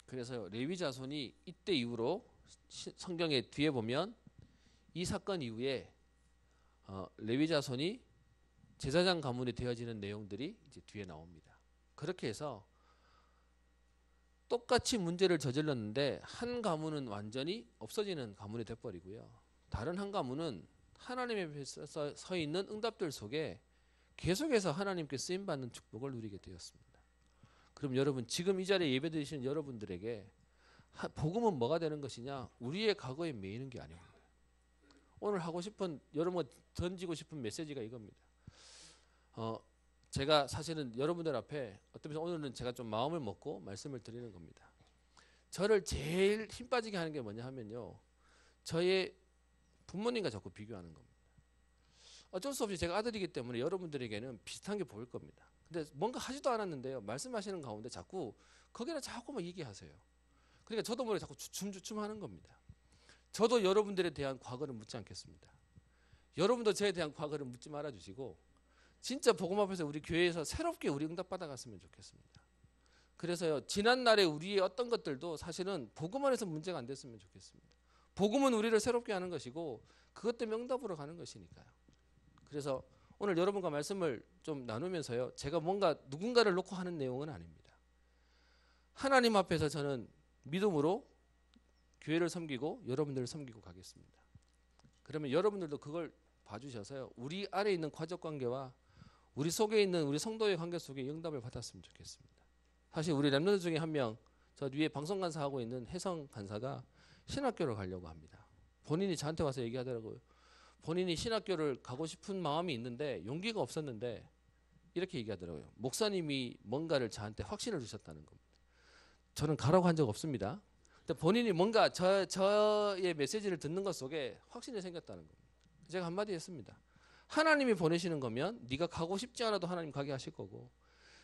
그래서 레위 자손이 이때 이후로 성경의 뒤에 보면 이 사건 이후에 레위 자손이 제사장 가문이 되어지는 내용들이 이제 뒤에 나옵니다. 그렇게 해서 똑같이 문제를 저질렀는데 한 가문은 완전히 없어지는 가문이 돼버리고요. 다른 한 가문은 하나님 앞에 서 있는 응답들 속에 계속해서 하나님께 쓰임받는 축복을 누리게 되었습니다. 그럼 여러분 지금 이 자리에 예배드리시는 여러분들에게 복음은 뭐가 되는 것이냐? 우리의 과거에 매이는 게 아닙니다. 오늘 하고 싶은 여러분가 던지고 싶은 메시지가 이겁니다. 제가 사실은 여러분들 앞에 어떤 면에서 오늘은 제가 좀 마음을 먹고 말씀을 드리는 겁니다. 저를 제일 힘 빠지게 하는 게 뭐냐 하면요. 저의 부모님과 자꾸 비교하는 겁니다. 어쩔 수 없이 제가 아들이기 때문에 여러분들에게는 비슷한 게 보일 겁니다. 근데 뭔가 하지도 않았는데요. 말씀하시는 가운데 자꾸 거기나 자꾸 뭐 얘기하세요. 그러니까 저도 모르게 자꾸 주춤주춤 하는 겁니다. 저도 여러분들에 대한 과거를 묻지 않겠습니다. 여러분도 저에 대한 과거를 묻지 말아주시고 진짜 복음 앞에서 우리 교회에서 새롭게 우리 응답받아 갔으면 좋겠습니다. 그래서요. 지난날에 우리의 어떤 것들도 사실은 복음 안에서 문제가 안 됐으면 좋겠습니다. 복음은 우리를 새롭게 하는 것이고 그것 때문에 응답으로 가는 것이니까요. 그래서 오늘 여러분과 말씀을 좀 나누면서요. 제가 뭔가 누군가를 놓고 하는 내용은 아닙니다. 하나님 앞에서 저는 믿음으로 교회를 섬기고 여러분들을 섬기고 가겠습니다. 그러면 여러분들도 그걸 봐주셔서요. 우리 안에 있는 가족 관계와 우리 속에 있는 우리 성도의 관계 속에 응답을 받았으면 좋겠습니다. 사실 우리 랩런트 중에 한 명, 저 위에 방송 간사하고 있는 혜성 간사가 신학교를 가려고 합니다. 본인이 저한테 와서 얘기하더라고요. 본인이 신학교를 가고 싶은 마음이 있는데 용기가 없었는데 이렇게 얘기하더라고요. 목사님이 뭔가를 저한테 확신을 주셨다는 겁니다. 저는 가라고 한 적 없습니다. 근데 본인이 뭔가 저의 메시지를 듣는 것 속에 확신이 생겼다는 겁니다. 제가 한마디 했습니다. 하나님이 보내시는 거면 네가 가고 싶지 않아도 하나님 가게 하실 거고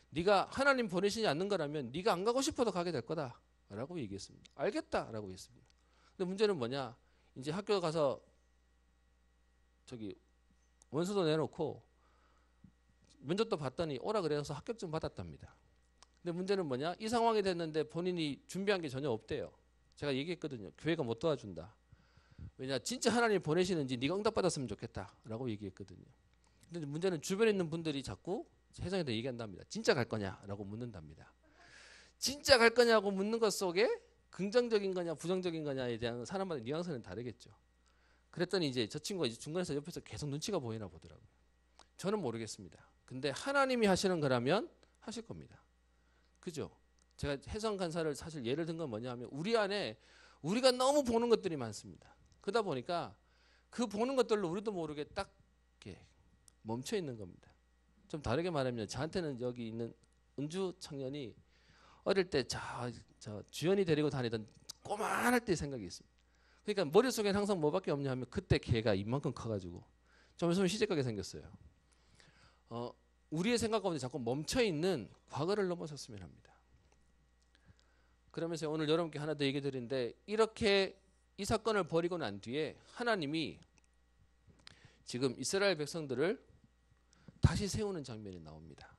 네가 하나님 보내시지 않는 거라면 네가 안 가고 싶어도 가게 될 거다라고 얘기했습니다. 알겠다라고 했습니다. 근데 문제는 뭐냐? 이제 학교 가서 저기 원서도 내놓고 면접도 봤더니 오라 그래서 합격증 받았답니다. 근데 문제는 뭐냐? 이 상황이 됐는데 본인이 준비한 게 전혀 없대요. 제가 얘기했거든요. 교회가 못 도와준다. 왜냐? 진짜 하나님 보내시는지 네가 응답받았으면 좋겠다라고 얘기했거든요. 근데 문제는 주변에 있는 분들이 자꾸 세상에다 얘기한답니다. 진짜 갈 거냐라고 묻는답니다. 진짜 갈 거냐고 묻는 것 속에 긍정적인 거냐 부정적인 거냐에 대한 사람마다 뉘앙스는 다르겠죠. 그랬더니 이제 저 친구가 이제 중간에서 옆에서 계속 눈치가 보이나 보더라고요. 저는 모르겠습니다. 근데 하나님이 하시는 거라면 하실 겁니다. 그죠? 제가 혜성 간사를 사실 예를 든 건 뭐냐 하면 우리 안에 우리가 너무 보는 것들이 많습니다. 그러다 보니까 그 보는 것들로 우리도 모르게 딱 이렇게 멈춰 있는 겁니다. 좀 다르게 말하면 저한테는 여기 있는 은주 청년이 어릴 때 저 주연이 데리고 다니던 꼬만할 때 생각이 있습니다. 그러니까 머릿속에는 항상 뭐밖에 없냐 하면 그때 걔가 이만큼 커가지고 좀 있으면 시집가게 생겼어요. 우리의 생각 가운데 자꾸 멈춰있는 과거를 넘어섰으면 합니다. 그러면서 오늘 여러분께 하나 더 얘기 드리는데 이렇게 이 사건을 벌이고 난 뒤에 하나님이 지금 이스라엘 백성들을 다시 세우는 장면이 나옵니다.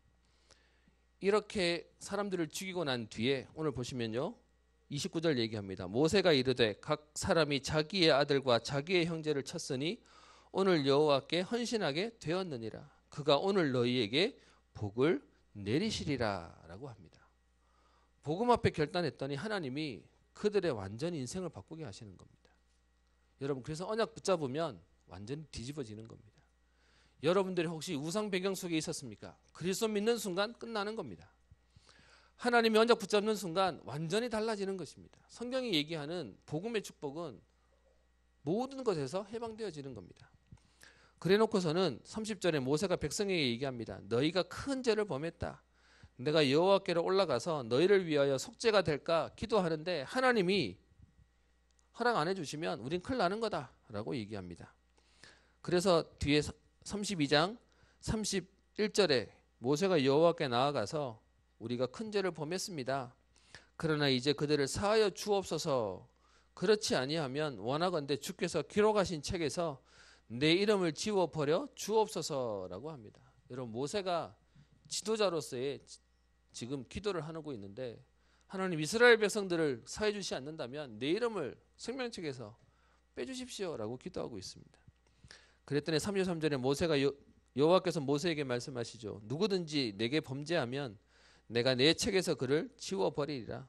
이렇게 사람들을 죽이고 난 뒤에 오늘 보시면요. 29절 얘기합니다. 모세가 이르되 각 사람이 자기의 아들과 자기의 형제를 쳤으니 오늘 여호와께 헌신하게 되었느니라. 그가 오늘 너희에게 복을 내리시리라 라고 합니다. 복음 앞에 결단했더니 하나님이 그들의 완전 인생을 바꾸게 하시는 겁니다. 여러분 그래서 언약 붙잡으면 완전히 뒤집어지는 겁니다. 여러분들이 혹시 우상 배경 속에 있었습니까? 그리스도 믿는 순간 끝나는 겁니다. 하나님이 언약 붙잡는 순간 완전히 달라지는 것입니다. 성경이 얘기하는 복음의 축복은 모든 것에서 해방되어지는 겁니다. 그래 놓고서는 30절에 모세가 백성에게 얘기합니다. 너희가 큰 죄를 범했다. 내가 여호와께로 올라가서 너희를 위하여 속죄가 될까 기도하는데 하나님이 허락 안 해주시면 우린 큰일 나는 거다라고 얘기합니다. 그래서 뒤에 32장 31절에 모세가 여호와께 나아가서 우리가 큰 죄를 범했습니다. 그러나 이제 그들을 사하여 주옵소서. 그렇지 아니하면 원하건대 주께서 기록하신 책에서 내 이름을 지워버려 주옵소서라고 합니다. 여러분, 모세가 지도자로서의 지금 기도를 하고 있는데 하나님, 이스라엘 백성들을 사해 주시지 않는다면 내 이름을 생명책에서 빼주십시오라고 기도하고 있습니다. 그랬더니 33절에 모세가 여호와께서 모세에게 말씀하시죠. 누구든지 내게 범죄하면 내가 내 책에서 그를 지워버리리라.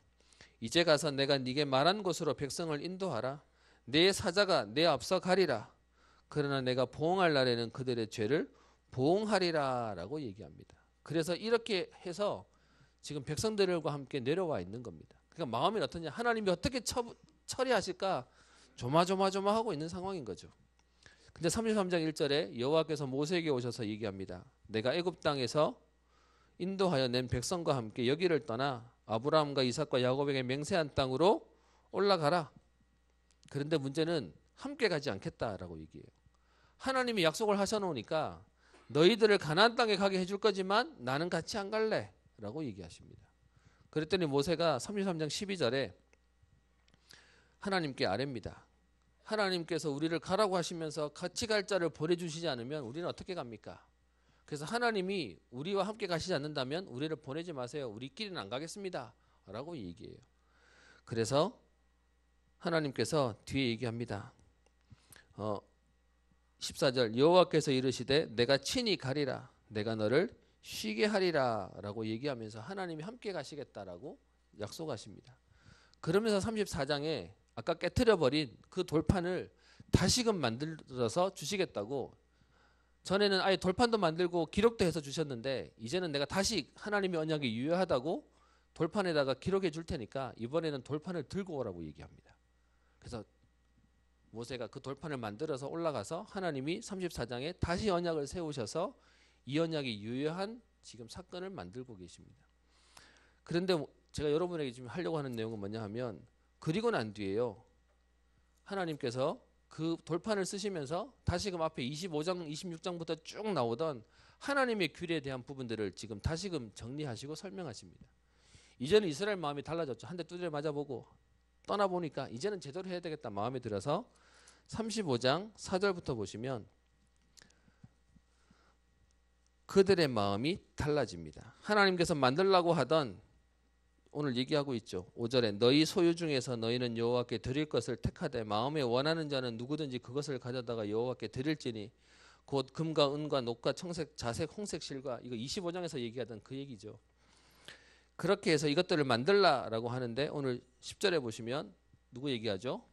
이제 가서 내가 네게 말한 곳으로 백성을 인도하라. 내 사자가 내 앞서 가리라. 그러나 내가 보응할 날에는 그들의 죄를 보응하리라 라고 얘기합니다. 그래서 이렇게 해서 지금 백성들과 함께 내려와 있는 겁니다. 그러니까 마음이 어떠냐, 하나님이 어떻게 처리하실까 조마조마하고 있는 상황인 거죠. 근데 33장 1절에 여호와께서 모세에게 오셔서 얘기합니다. 내가 애굽 땅에서 인도하여 낸 백성과 함께 여기를 떠나 아브라함과 이삭과 야곱에게 맹세한 땅으로 올라가라. 그런데 문제는 함께 가지 않겠다라고 얘기해요. 하나님이 약속을 하셔놓으니까 너희들을 가나안 땅에 가게 해줄 거지만 나는 같이 안 갈래 라고 얘기하십니다. 그랬더니 모세가 33장 12절에 하나님께 아뢰입니다. 하나님께서 우리를 가라고 하시면서 같이 갈 자를 보내주시지 않으면 우리는 어떻게 갑니까? 그래서 하나님이 우리와 함께 가시지 않는다면 우리를 보내지 마세요. 우리끼리는 안 가겠습니다 라고 얘기해요. 그래서 하나님께서 뒤에 얘기합니다. 14절 여호와께서 이르시되 내가 친히 가리라. 내가 너를 쉬게 하리라 라고 얘기하면서 하나님이 함께 가시겠다라고 약속하십니다. 그러면서 34장에 아까 깨트려버린 그 돌판을 다시금 만들어서 주시겠다고, 전에는 아예 돌판도 만들고 기록도 해서 주셨는데 이제는 내가 다시 하나님의 언약이 유효하다고 돌판에다가 기록해 줄 테니까 이번에는 돌판을 들고 오라고 얘기합니다. 그래서 모세가 그 돌판을 만들어서 올라가서 하나님이 34장에 다시 언약을 세우셔서 이 언약이 유효한 지금 사건을 만들고 계십니다. 그런데 제가 여러분에게 지금 하려고 하는 내용은 뭐냐 하면, 그리고 난 뒤에요, 하나님께서 그 돌판을 쓰시면서 다시금 앞에 25장 26장부터 쭉 나오던 하나님의 규례에 대한 부분들을 지금 다시금 정리하시고 설명하십니다. 이제는 이스라엘 마음이 달라졌죠. 한 대 두드려 맞아보고 떠나보니까 이제는 제대로 해야 되겠다 마음에 들어서 35장 4절부터 보시면 그들의 마음이 달라집니다. 하나님께서 만들라고 하던, 오늘 얘기하고 있죠. 5절에 너희 소유 중에서 너희는 여호와께 드릴 것을 택하되 마음에 원하는 자는 누구든지 그것을 가져다가 여호와께 드릴지니 곧 금과 은과 녹과 청색 자색 홍색 실과, 이거 25장에서 얘기하던 그 얘기죠. 그렇게 해서 이것들을 만들라라고 하는데 오늘 10절에 보시면 누구 얘기하죠?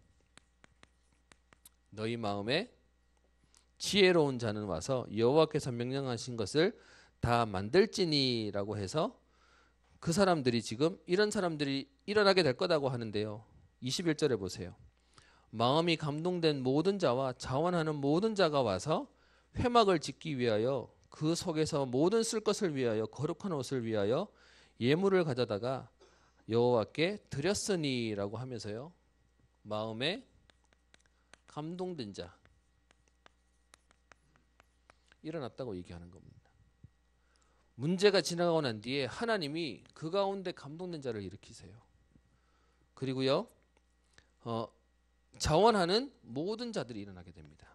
너희 마음에 지혜로운 자는 와서 여호와께서 명령하신 것을 다 만들지니라고 해서 그 사람들이 지금 이런 사람들이 일어나게 될 거다고 하는데요. 21절에 보세요. 마음이 감동된 모든 자와 자원하는 모든 자가 와서 회막을 짓기 위하여 그 속에서 모든 쓸 것을 위하여 거룩한 옷을 위하여 예물을 가져다가 여호와께 드렸으니라고 하면서요. 마음에 감동된 자 일어났다고 얘기하는 겁니다. 문제가 지나가고 난 뒤에 하나님이 그 가운데 감동된 자를 일으키세요. 그리고요, 자원하는 모든 자들이 일어나게 됩니다.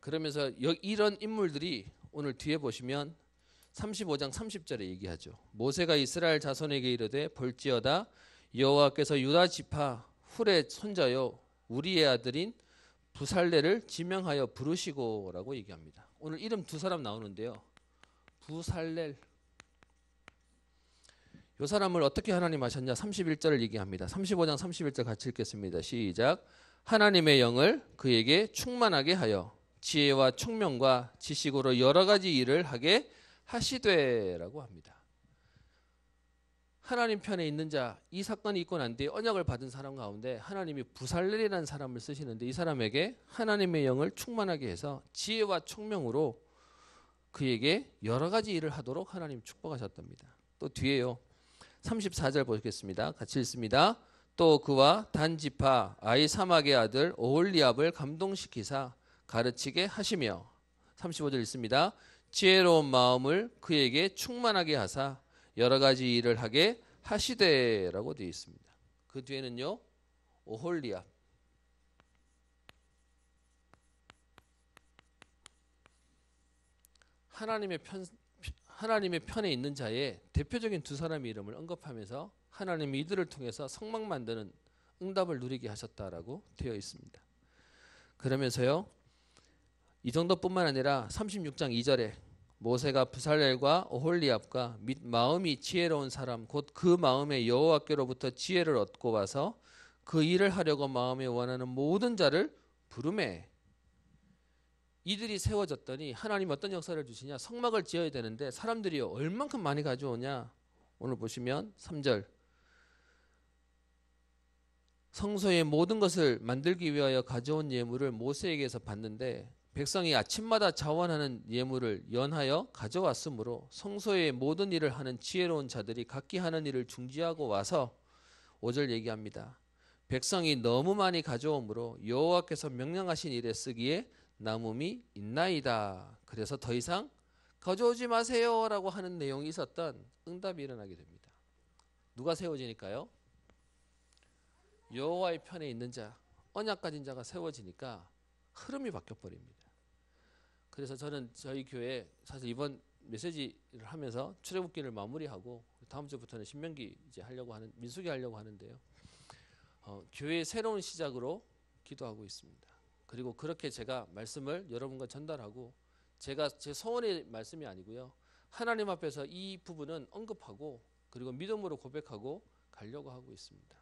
그러면서 이런 인물들이 오늘 뒤에 보시면 35장 30절에 얘기하죠. 모세가 이스라엘 자손에게 이르되 볼지어다 여호와께서 유다 지파 훌의 손자요 우리의 아들인 부살렐을 지명하여 부르시고라고 얘기합니다. 오늘 이름 두 사람 나오는데요. 부살렐, 이 사람을 어떻게 하나님 하셨냐? 31절을 얘기합니다. 35장 31절 같이 읽겠습니다. 시작. 하나님의 영을 그에게 충만하게 하여 지혜와 총명과 지식으로 여러 가지 일을 하게 하시되라고 합니다. 하나님 편에 있는 자, 이 사건이 있고 난 뒤에 언약을 받은 사람 가운데 하나님이 부살렐이라는 사람을 쓰시는데 이 사람에게 하나님의 영을 충만하게 해서 지혜와 총명으로 그에게 여러 가지 일을 하도록 하나님 축복하셨답니다. 또 뒤에요. 34절 보겠습니다. 같이 읽습니다. 또 그와 단 지파 아히사막의 아들 오홀리압을 감동시키사 가르치게 하시며 35절 읽습니다. 지혜로운 마음을 그에게 충만하게 하사 여러 가지 일을 하게 하시되라고 되어 있습니다. 그 뒤에는요. 오홀리압 하나님의 편에 있는 자의 대표적인 두 사람의 이름을 언급하면서 하나님이 이들을 통해서 성막 만드는 응답을 누리게 하셨다라고 되어 있습니다. 그러면서요. 이 정도뿐만 아니라 36장 2절에 모세가 부살렐과 오홀리압과 및 마음이 지혜로운 사람 곧 그 마음에 여호와께로부터 지혜를 얻고 와서 그 일을 하려고 마음에 원하는 모든 자를 부르매 이들이 세워졌더니 하나님 어떤 역사를 주시냐. 성막을 지어야 되는데 사람들이 얼만큼 많이 가져오냐. 오늘 보시면 3절 성소의 모든 것을 만들기 위하여 가져온 예물을 모세에게서 받는데 백성이 아침마다 자원하는 예물을 연하여 가져왔으므로 성소의 모든 일을 하는 지혜로운 자들이 각기 하는 일을 중지하고 와서 5절 얘기합니다. 백성이 너무 많이 가져오므로 여호와께서 명령하신 일에 쓰기에 남음이 있나이다. 그래서 더 이상 가져오지 마세요 라고 하는 내용이 있었던 응답이 일어나게 됩니다. 누가 세워지니까요? 여호와의 편에 있는 자, 언약 가진 자가 세워지니까 흐름이 바뀌어 버립니다. 그래서 저는 저희 교회 사실 이번 메시지를 하면서 출애굽기를 마무리하고 다음 주부터는 신명기 이제 민수기 하려고 하는데요. 교회의 새로운 시작으로 기도하고 있습니다. 그리고 그렇게 제가 말씀을 여러분과 전달하고 제가 제 소원의 말씀이 아니고요. 하나님 앞에서 이 부분은 언급하고 그리고 믿음으로 고백하고 가려고 하고 있습니다.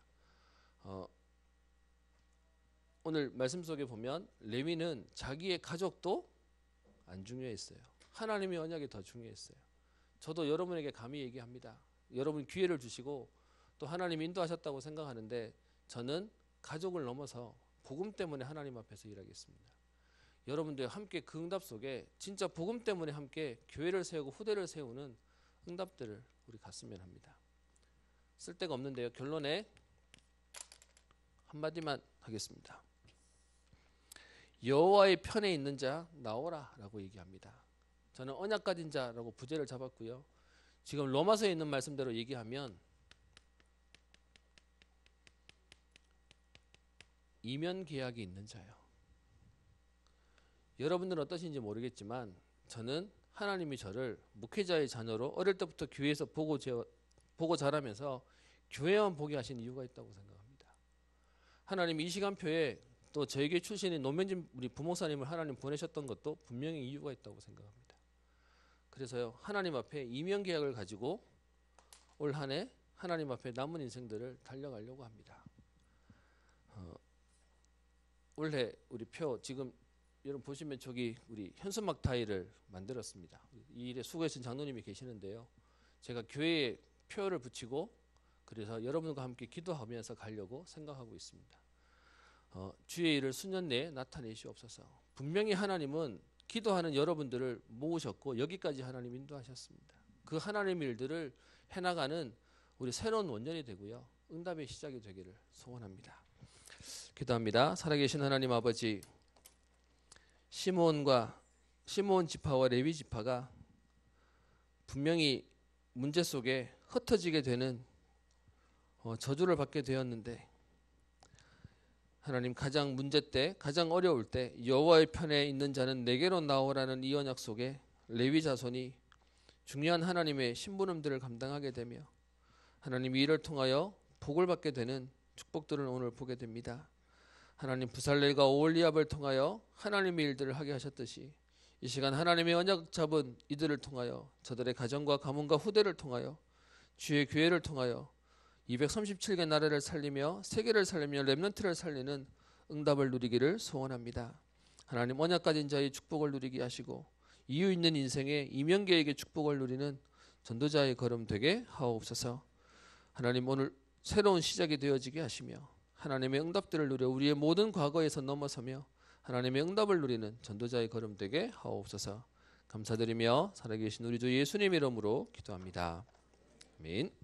오늘 말씀 속에 보면 레위는 자기의 가족도 안 중요했어요. 하나님의 언약이 더 중요했어요. 저도 여러분에게 감히 얘기합니다. 여러분 기회를 주시고 또 하나님이 인도하셨다고 생각하는데 저는 가족을 넘어서 복음 때문에 하나님 앞에서 일하겠습니다. 여러분들 함께 그 응답 속에 진짜 복음 때문에 함께 교회를 세우고 후대를 세우는 응답들을 우리 갔으면 합니다. 쓸데가 없는데요. 결론에 한마디만 하겠습니다. 여호와의 편에 있는 자 나오라 라고 얘기합니다. 저는 언약 가진 자라고 부제를 잡았고요. 지금 로마서에 있는 말씀대로 얘기하면 이면 계약이 있는 자요. 여러분들은 어떠신지 모르겠지만 저는 하나님이 저를 목회자의 자녀로 어릴 때부터 교회에서 보고 자라면서 교회만 보게 하신 이유가 있다고 생각합니다. 하나님이 이 시간표에 또 저에게 출신인 노면진 우리 부목사님을 하나님 보내셨던 것도 분명히 이유가 있다고 생각합니다. 그래서요. 하나님 앞에 이면 계약을 가지고 올 한 해 하나님 앞에 남은 인생들을 달려가려고 합니다. 올해 우리 표 지금 여러분 보시면 저기 우리 현수막 타일을 만들었습니다. 이 일에 수고하신 장로님이 계시는데요. 제가 교회에 표를 붙이고 그래서 여러분과 함께 기도하면서 가려고 생각하고 있습니다. 주의 일을 수년 내에 나타내시옵소서. 분명히 하나님은 기도하는 여러분들을 모으셨고 여기까지 하나님 인도하셨습니다. 그 하나님의 일들을 해나가는 우리 새로운 원년이 되고요. 응답의 시작이 되기를 소원합니다. 기도합니다. 살아계신 하나님 아버지, 시므온 지파와 레위 지파가 분명히 문제 속에 흩어지게 되는 저주를 받게 되었는데 하나님 가장 문제 때 가장 어려울 때 여호와의 편에 있는 자는 내게로 나오라는 이 언약 속에 레위 자손이 중요한 하나님의 신부름들을 감당하게 되며 하나님 이 일을 통하여 복을 받게 되는 축복들을 오늘 보게 됩니다. 하나님 부살렐과 오홀리압을 통하여 하나님의 일들을 하게 하셨듯이 이 시간 하나님의 언약 잡은 이들을 통하여 저들의 가정과 가문과 후대를 통하여 주의 교회를 통하여 237개 나라를 살리며 세계를 살리며 렘넌트를 살리는 응답을 누리기를 소원합니다. 하나님 언약 가진 자의 축복을 누리게 하시고 이유 있는 인생의 이면계에게 축복을 누리는 전도자의 걸음 되게 하옵소서. 하나님 오늘 새로운 시작이 되어지게 하시며 하나님의 응답들을 누려 우리의 모든 과거에서 넘어서며 하나님의 응답을 누리는 전도자의 걸음 되게 하옵소서. 감사드리며 살아계신 우리 주 예수님 이름으로 기도합니다. 아멘.